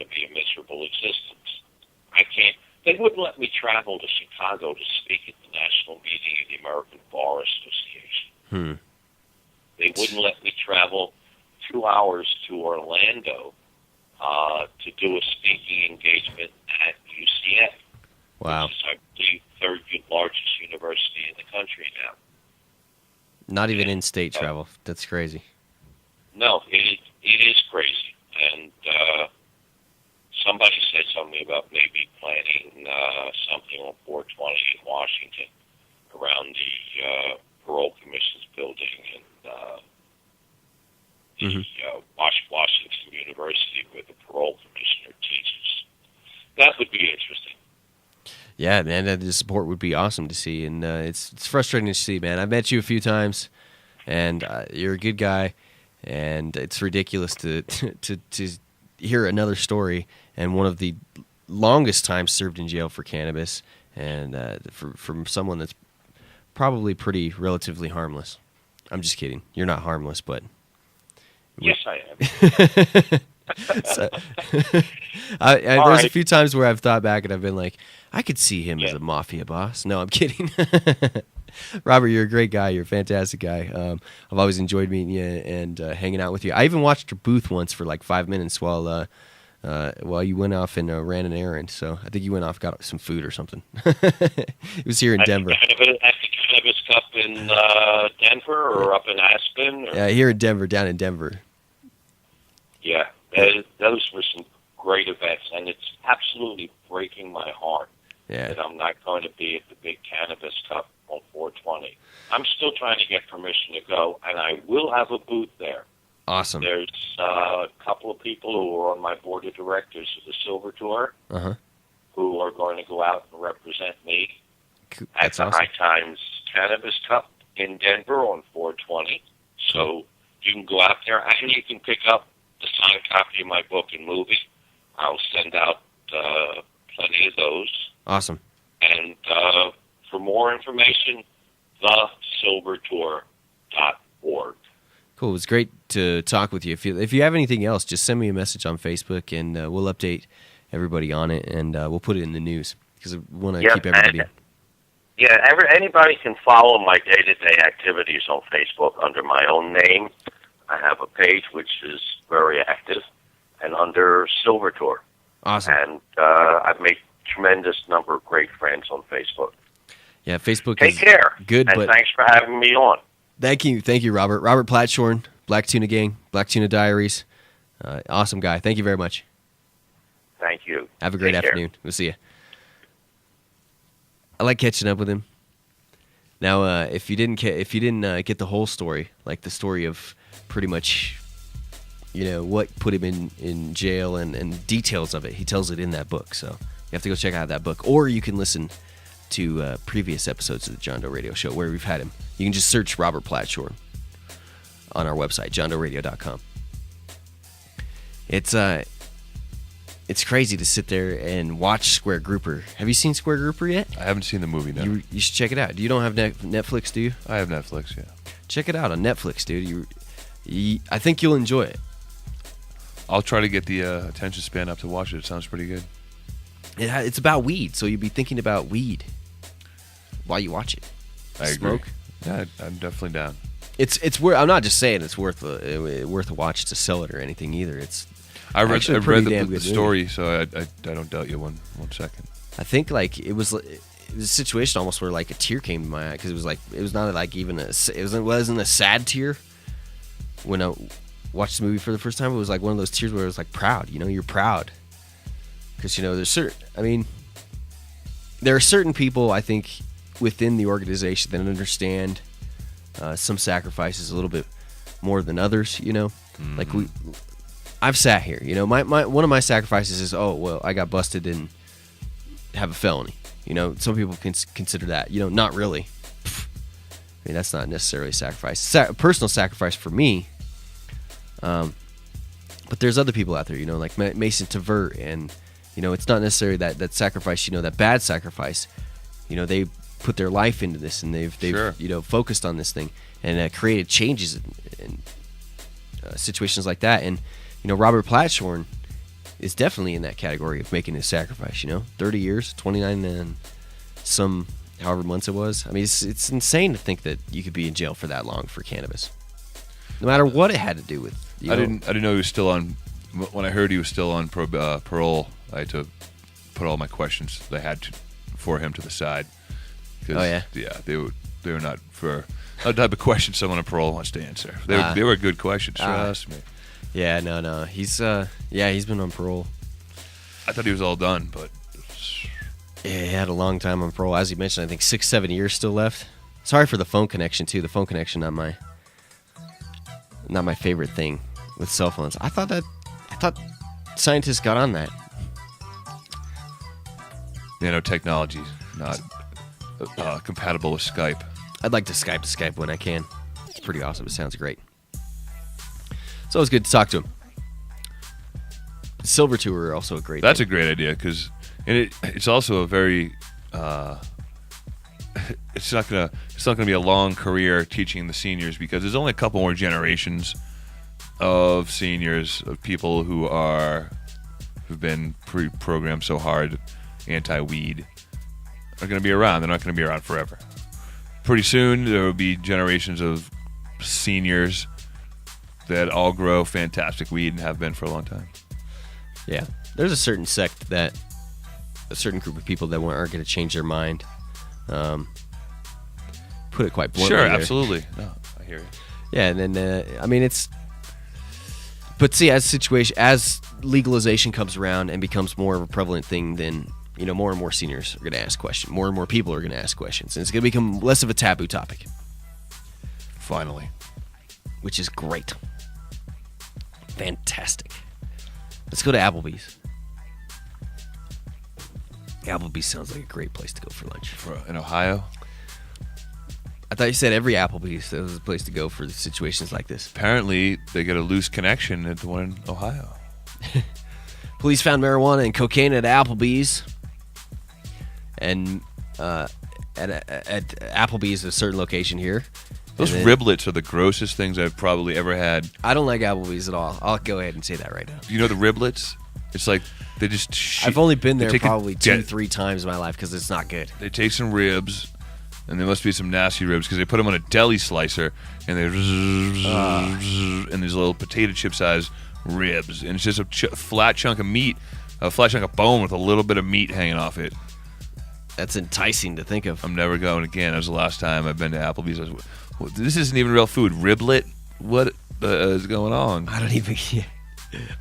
to be a miserable existence. I can't. They wouldn't let me travel to Chicago to speak at the national meeting of the American Bar Association. They wouldn't let me travel 2 hours to Orlando to do a speaking engagement at UCF. Wow. Which is, I believe, third largest university in the country now. Not even in-state travel. That's crazy. No, it is crazy. And somebody said something about maybe planning something on 420 in Washington around the Parole Commission's building and Washington University, where the Parole Commissioner teaches. That would be interesting. Yeah, man, the support would be awesome to see, and it's frustrating to see, man. I've met you a few times, and you're a good guy, and it's ridiculous to hear another story, and one of the longest times served in jail for cannabis, and from someone that's probably pretty relatively harmless. I'm just kidding. You're not harmless, but... Yes, I am. So, there's a few times where I've thought back and I've been like, I could see him as a mafia boss. No, I'm kidding. Robert, you're a great guy. You're a fantastic guy. I've always enjoyed meeting you and hanging out with you. I even watched your booth once for like 5 minutes while you went off and ran an errand. So I think you went off, got some food or something. It was here in Denver. At the Cannabis Cup in Denver or up in Aspen? Or? Yeah, here in Denver, down in Denver. Yeah, those were some great events, and it's absolutely breaking my heart that I'm not going to be at the big Cannabis Cup on 420. I'm still trying to get permission to go, and I will have a booth there. Awesome. There's a couple of people who are on my board of directors of the Silver Tour who are going to go out and represent me at the High Times Cannabis Cup in Denver on 420. So you can go out there, and you can pick up the signed copy of my book and movie. I'll send out plenty of those. Awesome. And for more information, thesilvertour.org. Cool. It was great to talk with you. If you have anything else, just send me a message on Facebook, and we'll update everybody on it, and we'll put it in the news because I want to keep everybody... Anybody can follow my day-to-day activities on Facebook under my own name. I have a page which is very active, and under Silver Tour. Awesome. And I've made a tremendous number of great friends on Facebook. Yeah, Facebook Take is care. Good, and but thanks for having me on. Thank you, Robert. Robert Platshorn, Black Tuna Gang, Black Tuna Diaries. Awesome guy. Thank you very much. Thank you. Have a great afternoon. We'll see you. I like catching up with him. Now, if you didn't get the whole story, like the story of pretty much, what put him in jail and details of it, he tells it in that book. So you have to go check out that book, or you can listen to previous episodes of the John Doe Radio Show where we've had him. You can just search Robert Platshorn on our website, johndoeradio.com. It's crazy to sit there and watch Square Grouper. Have you seen Square Grouper yet? I haven't seen the movie, no. You should check it out. You don't have Netflix, do you? I have Netflix, yeah. Check it out on Netflix, dude. I think you'll enjoy it. I'll try to get the attention span up to watch it. It sounds pretty good. It's about weed, so you'd be thinking about weed while you watch it. I Smoke. Agree. Yeah, I'm definitely down. It's worth. I'm not just saying it's worth a watch to sell it or anything either. I read the story, so I don't doubt you one second. I think like it was a situation almost where like a tear came to my eye because it was not like even it wasn't a sad tear when I watched the movie for the first time. It was like one of those tears where it was like proud. You're proud because there are certain people I think within the organization that understand some sacrifices a little bit more than others. Mm-hmm. Like I've sat here, my one of my sacrifices is, I got busted and have a felony. Some people can consider that, not really. That's not necessarily a sacrifice. Personal sacrifice for me. But there's other people out there, like Mason Tavert, and, it's not necessarily that sacrifice, that bad sacrifice. They put their life into this, and they've sure. Focused on this thing and created changes in situations like that. And, Robert Platshorn, is definitely in that category of making a sacrifice, 30 years, 29 and some however months it was. I mean, it's insane to think that you could be in jail for that long for cannabis. No matter what it had to do with. I didn't know he was still on. When I heard he was still on parole, I had to put all my questions that I had for him to the side. Oh yeah, yeah. They were not for the type of question someone on parole wants to answer. They were good questions. Trust me. Yeah, no. He's been on parole. I thought he was all done, but yeah, he had a long time on parole. As you mentioned, I think 6-7 years still left. Sorry for the phone connection too. The phone connection not my favorite thing with cell phones. I thought scientists got on that. Technology's not compatible with Skype. I'd like to Skype when I can. It's pretty awesome. It sounds great. It's always good to talk to him. Silver Tour also a great. That's a great idea because it's also a very. It's not gonna be a long career teaching the seniors because there's only a couple more generations of seniors, of people who've been pre-programmed so hard anti-weed are going to be around. They're not going to be around forever. Pretty soon there will be generations of seniors that all grow fantastic weed and have been for a long time. Yeah, there's a certain a certain group of people that aren't going to change their mind. Put it quite bluntly. Sure, there. absolutely. No, I hear you. Yeah, and then but see, as legalization comes around and becomes more of a prevalent thing, then more and more seniors are going to ask questions. More and more people are going to ask questions, and it's going to become less of a taboo topic. Finally, which is great, fantastic. Let's go to Applebee's. Applebee's sounds like a great place to go for lunch. In Ohio? I thought you said every Applebee's that was a place to go for situations like this. Apparently, they get a loose connection at the one in Ohio. Police found marijuana and cocaine at Applebee's. And at Applebee's, a certain location here. Those riblets are the grossest things I've probably ever had. I don't like Applebee's at all. I'll go ahead and say that right now. You know the riblets? It's like they just... I've only been there probably 2-3 times in my life because it's not good. They take some ribs, and there must be some nasty ribs because they put them on a deli slicer, and they and these little potato chip size ribs, and it's just a flat chunk of meat, a flat chunk of bone with a little bit of meat hanging off it. That's enticing to think of. I'm never going again. That was the last time I've been to Applebee's. This isn't even real food. Riblet? What is going on? I don't even...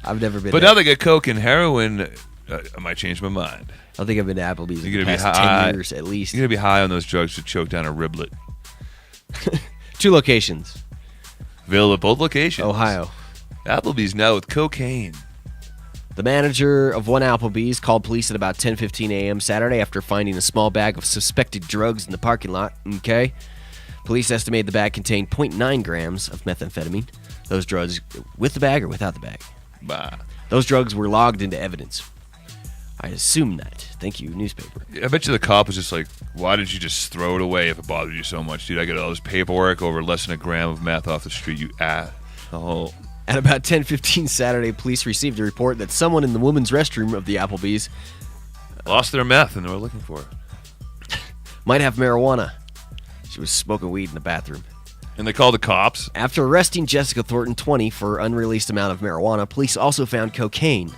I've never been. But now they get coke and heroin. I might change my mind. I don't think I've been to Applebee's in the past 10 years at least. You're going to be high on those drugs to choke down a riblet. 2 locations. Available at both locations. Ohio. Applebee's now with cocaine. The manager of one Applebee's called police at about 10:15 a.m. Saturday after finding a small bag of suspected drugs in the parking lot. Okay. Police estimate the bag contained 0.9 grams of methamphetamine. Those drugs with the bag or without the bag? Bah. Those drugs were logged into evidence. I assume that. Thank you, newspaper. I bet you the cop was just like, why didn't you just throw it away if it bothered you so much? Dude, I got all this paperwork over less than a gram of meth off the street, you asshole. At about 10:15 Saturday, police received a report that someone in the women's restroom of the Applebee's lost their meth and they were looking for it. Might have marijuana. She was smoking weed in the bathroom. And they called the cops. After arresting Jessica Thornton, 20, for unreleased amount of marijuana, police also found cocaine.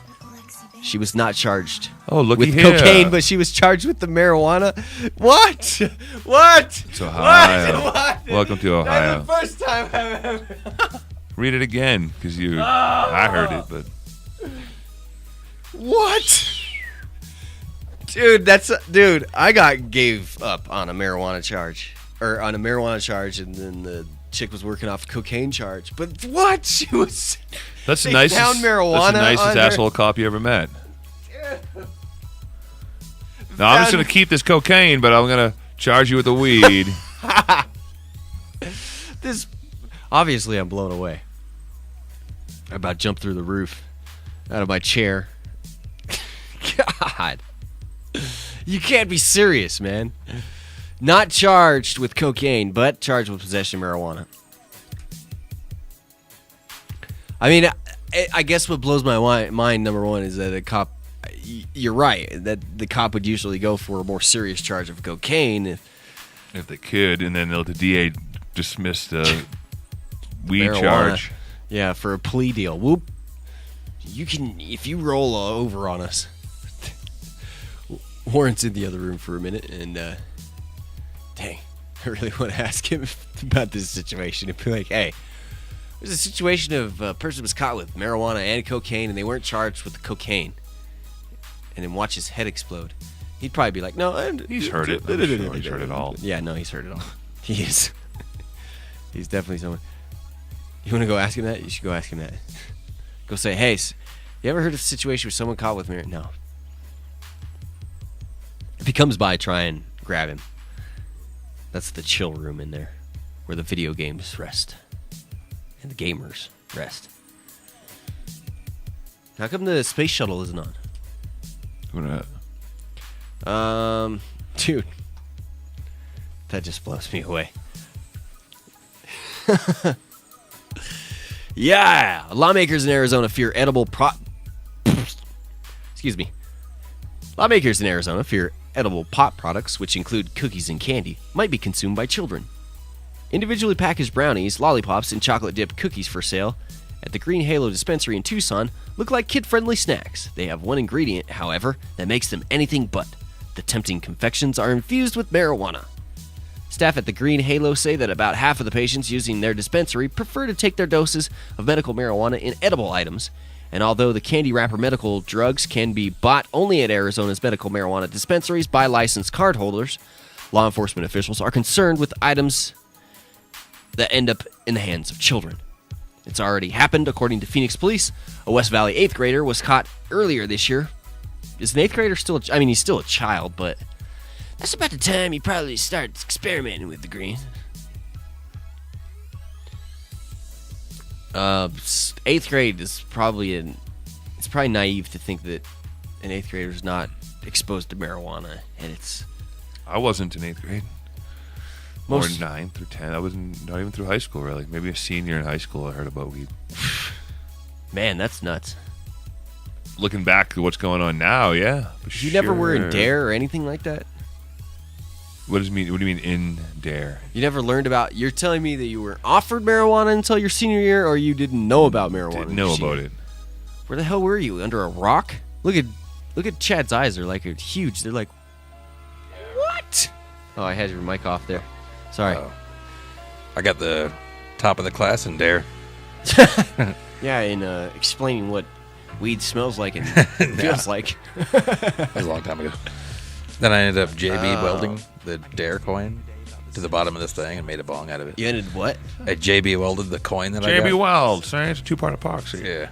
She was not charged with cocaine, but she was charged with the marijuana. What? What? It's Ohio. What? Welcome to Ohio. That's the first time I've ever... Read it again, because I heard it, but... What? Dude, I gave up on a marijuana charge. Or on a marijuana charge, and then the chick was working off a cocaine charge. But what? She was... That's the nicest asshole cop you ever met. Now, I'm just going to keep this cocaine, but I'm going to charge you with the weed. Obviously, I'm blown away. I about jumped through the roof out of my chair. God. You can't be serious, man. Not charged with cocaine, but charged with possession of marijuana. I mean, I guess what blows my mind, number one, is that a cop. You're right that the cop would usually go for a more serious charge of cocaine if they could, and then the DA dismissed the weed marijuana. charge. Yeah, for a plea deal. Whoop. You can, if you roll over on us. Warren's in the other room for a minute, and dang, I really want to ask him about this situation and be like, hey, there's a situation of a person was caught with marijuana and cocaine, and they weren't charged with the cocaine. And then watch his head explode. He'd probably be like, no, he's heard it. I'm sure he's heard it all. Yeah, no, he's heard it all. He is. He's definitely someone. You want to go ask him that? You should go ask him that. Go say, hey, you ever heard of a situation where someone caught with marijuana? No. If he comes by, try and grab him. That's the chill room in there, where the video games rest. And the gamers rest. How come the space shuttle isn't on? Dude, that just blows me away. Yeah, lawmakers in Arizona fear edible Lawmakers in Arizona fear edible pot products, which include cookies and candy, might be consumed by children. Individually packaged brownies, lollipops, and chocolate-dipped cookies for sale at the Green Halo dispensary in Tucson look like kid-friendly snacks. They have one ingredient, however, that makes them anything but. The tempting confections are infused with marijuana. Staff at the Green Halo say that about half of the patients using their dispensary prefer to take their doses of medical marijuana in edible items. And although the candy wrapper medical drugs can be bought only at Arizona's medical marijuana dispensaries by licensed cardholders, law enforcement officials are concerned with items that end up in the hands of children. It's already happened, according to Phoenix police. A West Valley 8th grader was caught earlier this year. Is an 8th grader still... he's still a child, but... that's about the time he probably starts experimenting with the green. 8th grade is probably... it's probably naive to think that an 8th grader is not exposed to marijuana, and it's... I wasn't in 8th grade. Or 9 through 10. I wasn't not even through high school, really. Maybe a senior in high school I heard about weed. Man, that's nuts. Looking back at what's going on now, yeah. You never were in DARE or anything like that? What do you mean in DARE? You never learned about... You're telling me that you were offered marijuana until your senior year, or you didn't know about marijuana? Didn't know about it. Where the hell were you? Under a rock? Look at Chad's eyes. They're like huge. They're like, what? Oh, I had your mic off there. Sorry. I got the top of the class in DARE. Yeah, in explaining what weed smells like and feels like. That was a long time ago. Then I ended up JB welding the DARE coin to the bottom of this thing and made a bong out of it. You ended what? I JB welded the coin that I got. JB weld. Sorry, it's a 2-part epoxy. Yeah.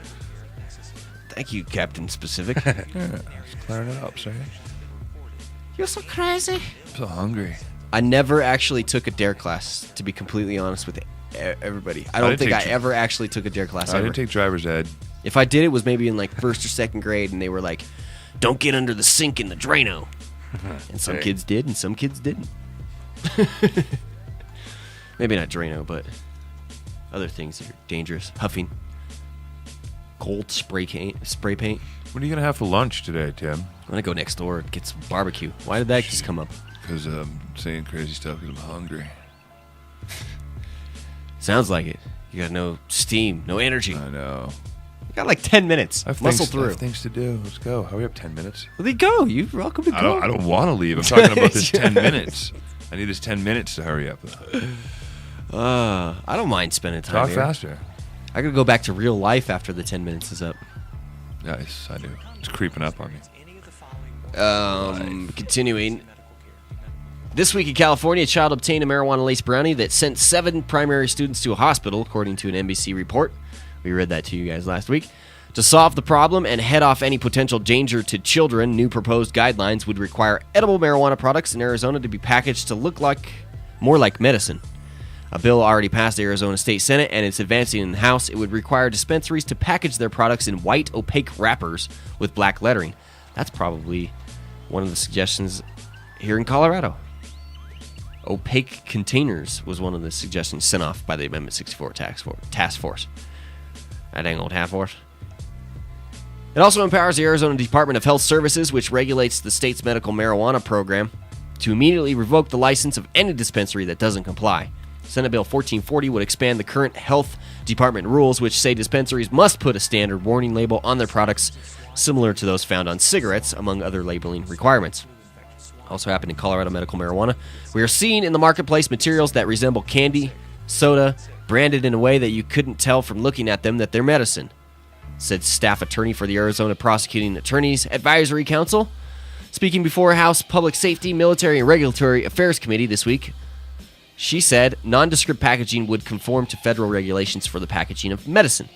Thank you, Captain Specific. Yeah, just clearing it up, sorry. You're so crazy. I'm so hungry. I never actually took a DARE class, to be completely honest with everybody. I don't think I ever actually took a DARE class. I didn't take driver's ed. If I did, it was maybe in like 1st or 2nd grade, and they were like, don't get under the sink in the Drano. And some kids did, and some kids didn't. Maybe not Drano, but other things that are dangerous. Huffing. Cold spray paint. What are you going to have for lunch today, Tim? I'm going to go next door and get some barbecue. Why did that just come up? Because I'm saying crazy stuff because I'm hungry. Sounds like it. You got no steam, no energy. I know. You got like 10 minutes. Muscle through. I have things to do. Let's go. Hurry up, 10 minutes. Well, then go. You're welcome to go. I don't want to leave. I'm talking about this 10 minutes. I need this 10 minutes to hurry up. I don't mind spending time Talk here. faster. I gotta go back to real life after the 10 minutes is up. Yes, I do. It's creeping up on me. Continuing. This week in California, a child obtained a marijuana-laced brownie that sent 7 primary students to a hospital, according to an NBC report. We read that to you guys last week. To solve the problem and head off any potential danger to children, new proposed guidelines would require edible marijuana products in Arizona to be packaged to look more like medicine. A bill already passed the Arizona State Senate, and it's advancing in the House. It would require dispensaries to package their products in white, opaque wrappers with black lettering. That's probably one of the suggestions here in Colorado. Opaque containers was one of the suggestions sent off by the Amendment 64 task force. That dang old half horse. It also empowers the Arizona Department of Health Services, which regulates the state's medical marijuana program, to immediately revoke the license of any dispensary that doesn't comply. Senate Bill 1440 would expand the current health department rules, which say dispensaries must put a standard warning label on their products similar to those found on cigarettes, among other labeling requirements. Also happened in Colorado medical marijuana. We are seeing in the marketplace materials that resemble candy, soda, branded in a way that you couldn't tell from looking at them that they're medicine, said staff attorney for the Arizona Prosecuting Attorneys Advisory Council. Speaking before House Public Safety, Military, and Regulatory Affairs Committee this week, she said nondescript packaging would conform to federal regulations for the packaging of medicine.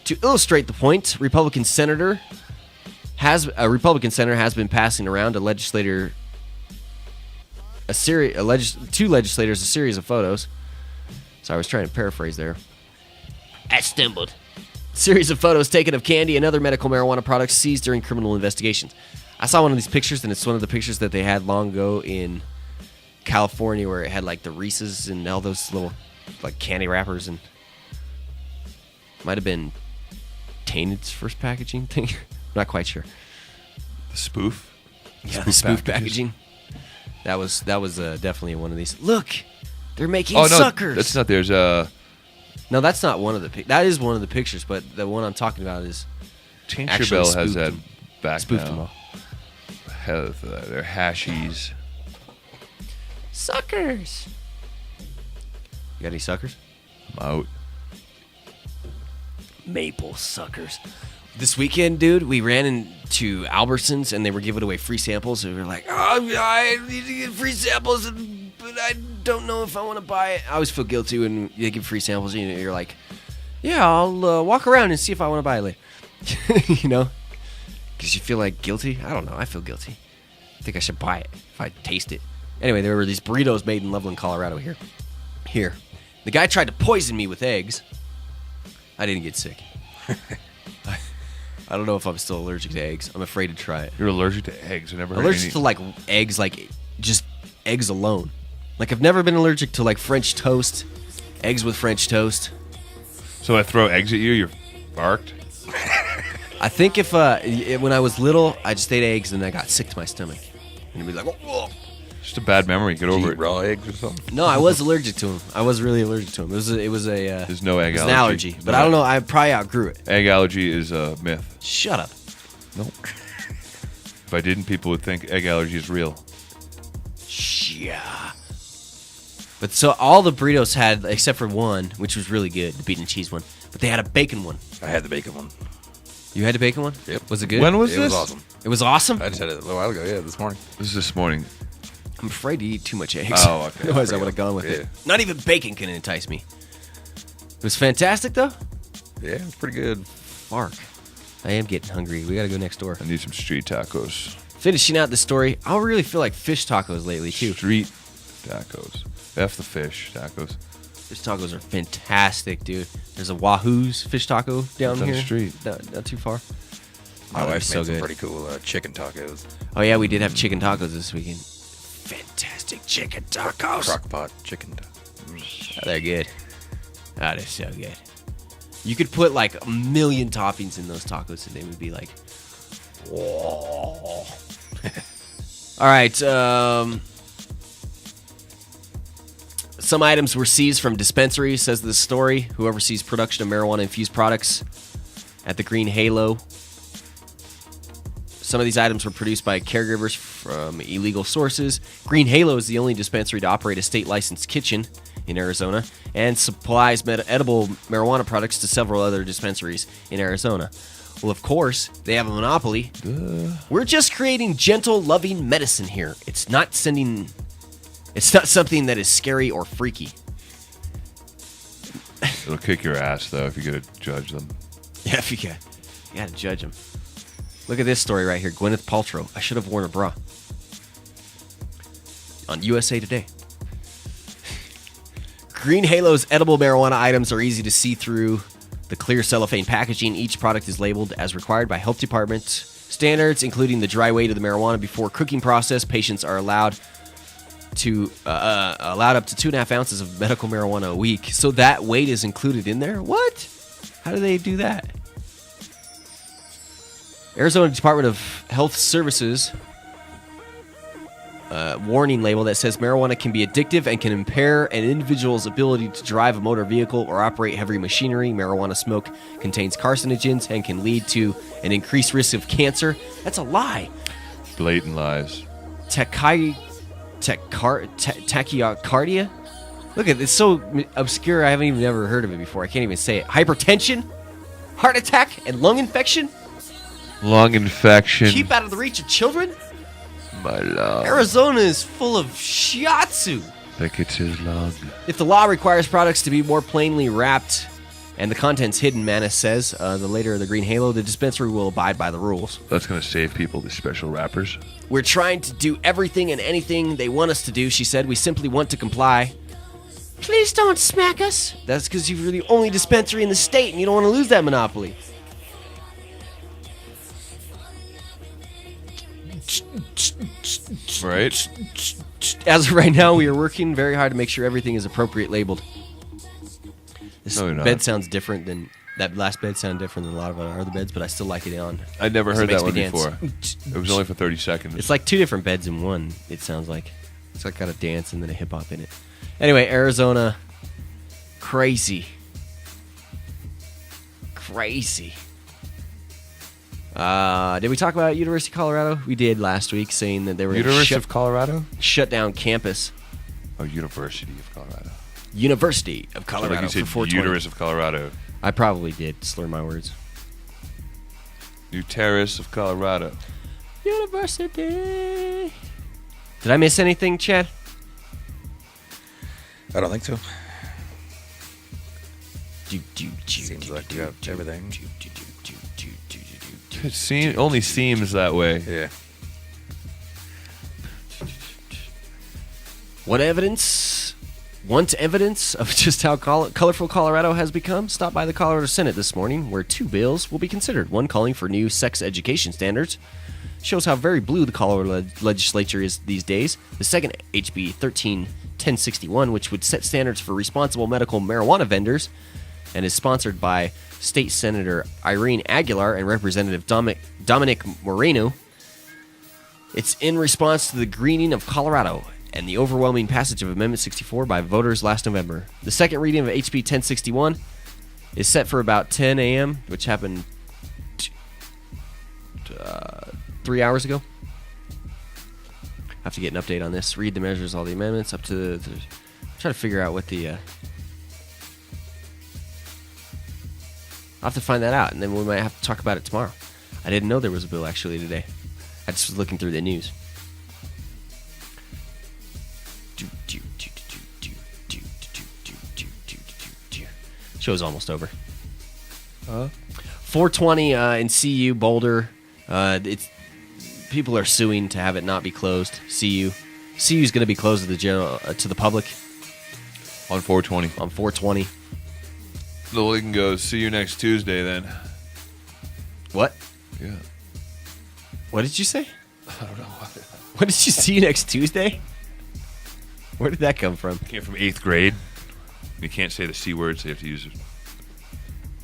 To illustrate the point, Republican senator has been passing around two legislators a series of photos. So I was trying to paraphrase there. I stumbled. Series of photos taken of candy and other medical marijuana products seized during criminal investigations. I saw one of these pictures, and it's one of the pictures that they had long ago in California, where it had like the Reese's and all those little like candy wrappers, and might have been Tainted's first packaging thing. Not quite sure. The spoof. Yeah, the spoof packaging. That was definitely one of these. Look, they're making no, suckers. That's not. There's No, that's not one of the. That is one of the pictures, but the one I'm talking about is. Tincture Bell has that back spoofed now. them all. They're hashies. Suckers. You got any suckers? I'm out. Maple suckers. This weekend, dude, we ran into Albertsons and they were giving away free samples. And we were like, oh, I need to get free samples, but I don't know if I want to buy it. I always feel guilty when they give free samples. And you're like, yeah, I'll walk around and see if I want to buy it later. You know? Because you feel like guilty. I don't know. I feel guilty. I think I should buy it if I taste it. Anyway, there were these burritos made in Loveland, Colorado here. The guy tried to poison me with eggs. I didn't get sick. I don't know if I'm still allergic to eggs. I'm afraid to try it. You're allergic to eggs? I never heard allergic to like eggs, like just eggs alone. Like I've never been allergic to like French toast, eggs with French toast. So I throw eggs at you, you're barked? I think if when I was little, I just ate eggs and I got sick to my stomach. And it'd be like, whoa. Just a bad memory. Get over it. Raw eggs or something? No, I was allergic to them. I was really allergic to them. It was a. There's no egg allergy. An allergy, but I don't know. I probably outgrew it. Egg allergy is a myth. Shut up. Nope. If I didn't, people would think egg allergy is real. Yeah. But so all the burritos had, except for one, which was really good, the beef and cheese one. But they had a bacon one. I had the bacon one. You had the bacon one? Yep. Was it good? When was It this? was awesome. It was awesome? I just had it a little while ago. Yeah, this morning. This is this morning. I'm afraid to eat too much eggs. Oh, okay. Otherwise, I would have gone with it. Not even bacon can entice me. It was fantastic, though. Yeah, it's pretty good. Fark. I am getting hungry. We got to go next door. I need some street tacos. Finishing out the story, I really feel like fish tacos lately, too. Street tacos. F the fish tacos. Fish tacos are fantastic, dude. There's a Wahoo's fish taco down Down here. the street. Not too far. My wife so made some good. pretty cool chicken tacos. Oh, yeah, we did have chicken tacos this weekend. Fantastic chicken tacos. Crock-pot chicken tacos. Oh, they're good. That is so good. You could put like 1 million toppings in those tacos and they would be like, whoa. All right. Some items were seized from dispensaries, says the story. Whoever sees production of marijuana-infused products at the Green Halo. Some of these items were produced by caregivers from illegal sources. Green Halo is the only dispensary to operate a state-licensed kitchen in Arizona and supplies edible marijuana products to several other dispensaries in Arizona. Well, of course, they have a monopoly. We're just creating gentle, loving medicine here. It's not something that is scary or freaky. It'll kick your ass, though, if you get to judge them. Yeah, if you got to judge them. Look at this story right here. Gwyneth Paltrow. I should have worn a bra. On USA Today. Green Halo's edible marijuana items are easy to see through the clear cellophane packaging. Each product is labeled as required by health department standards, including the dry weight of the marijuana before cooking process. Patients are allowed up to 2.5 ounces of medical marijuana a week. So that weight is included in there? What? How do they do that? Arizona Department of Health Services warning label that says marijuana can be addictive and can impair an individual's ability to drive a motor vehicle or operate heavy machinery. Marijuana smoke contains carcinogens and can lead to an increased risk of cancer. That's a lie. Blatant lies. Tachycardia? Look at it, it's so obscure I haven't even ever heard of it before. I can't even say it. Hypertension, heart attack, and lung infection. Lung infection. Keep out of the reach of children. My love. Arizona is full of shiatsu. Think it's his lung. If the law requires products to be more plainly wrapped and the contents hidden, Manis says, the later the green halo, the dispensary will abide by the rules. That's going to save people, the special wrappers. We're trying to do everything and anything they want us to do, she said. We simply want to comply. Please don't smack us. That's because you're the only dispensary in the state and you don't want to lose that monopoly. Right. As of right now, we are working very hard to make sure everything is appropriate labeled. This bed sounds different than... That last bed sounded different than a lot of our other beds, but I still like it on. I'd never heard that one before. It was only for 30 seconds. It's like two different beds in one, it sounds like. It's like got a dance and then a hip-hop in it. Anyway, Arizona. Crazy. Did we talk about University of Colorado? We did last week, saying that they were University of Colorado? Shut down campus. Oh, University of Colorado. University of Colorado. So like you said, for 420. Uterus of Colorado. I probably did slur my words. Uterus of Colorado. University. Did I miss anything, Chad? I don't think so. Seems like you got everything. It only seems that way. Yeah. Want evidence of just how colorful Colorado has become? Stop by the Colorado Senate this morning, where two bills will be considered. One calling for new sex education standards. Shows how very blue the Colorado legislature is these days. The second, HB 13-1061, which would set standards for responsible medical marijuana vendors, and is sponsored by State Senator Irene Aguilar and Representative Dominic Moreno. It's in response to the greening of Colorado and the overwhelming passage of Amendment 64 by voters last November. The second reading of HB 1061 is set for about 10 a.m., which happened 3 hours ago. I have to get an update on this. Read the measures, all the amendments, up to try to figure out what the... I'll have to find that out, and then we might have to talk about it tomorrow. I didn't know there was a bill actually today. I just was looking through the news. Show's almost over. 420 in CU Boulder. People are suing to have it not be closed. CU is going to be closed to the public on 420. On 420. The Lincoln goes, see you next Tuesday then. What? Yeah. What did you say? I don't know. What did you see next Tuesday? Where did that come from? It came from 8th grade. You can't say the C word, so you have to use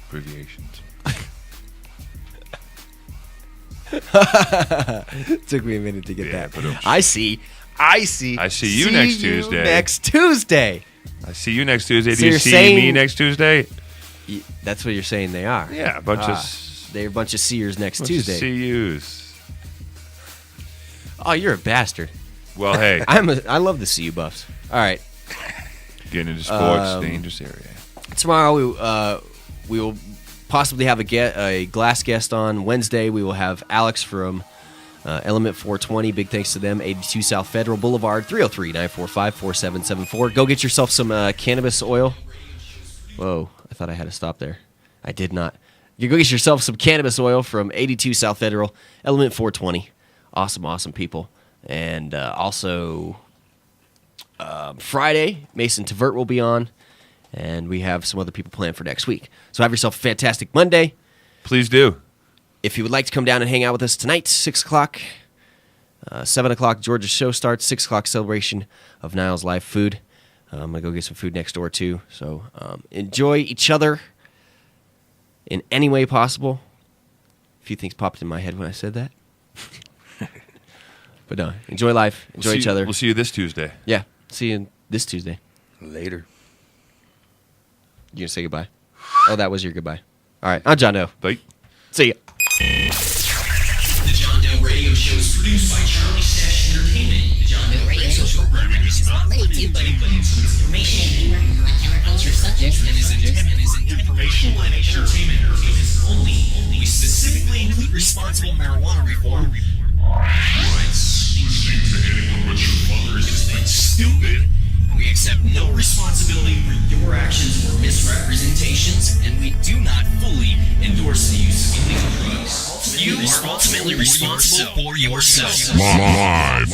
abbreviations. Took me a minute to get that. But I see you next Tuesday. Next Tuesday. I see you next Tuesday. So Do you see me next Tuesday? That's what you're saying they are. Yeah, they're a bunch of seers next Tuesday. CUs. Oh, you're a bastard. Well, hey. I love the CU buffs. All right. Getting into sports, dangerous area. Tomorrow we will possibly have a glass guest on. Wednesday we will have Alex from Element 420. Big thanks to them. 82 South Federal Boulevard, 303-945-4774. Go get yourself some cannabis oil. Whoa, I thought I had to stop there. I did not. You go get yourself some cannabis oil from 82 South Federal, Element 420. Awesome people. And also Friday, Mason Tvert will be on. And we have some other people planned for next week. So have yourself a fantastic Monday. Please do. If you would like to come down and hang out with us tonight, 6 o'clock, 7 o'clock, Georgia's show starts, 6 o'clock celebration of Niles Live Food. I'm going to go get some food next door, too. So enjoy each other in any way possible. A few things popped in my head when I said that. But no, enjoy life. Enjoy each other. We'll see you this Tuesday. Yeah, see you this Tuesday. Later. You gonna say goodbye? Oh, that was your goodbye. All right, I'm John Doe. Bye. See ya. The John Doe Radio Show is produced by Charlie Stash Entertainment. The John Doe Radio Show is not limited by information, counterculture subjects, and is informational and entertainment purposes only. We specifically include responsible marijuana reform. Listening to anyone but your mother is just stupid. We accept no responsibility for your actions or misrepresentations, and we do not fully endorse the use of illegal drugs. You are ultimately responsible for yourself. Live.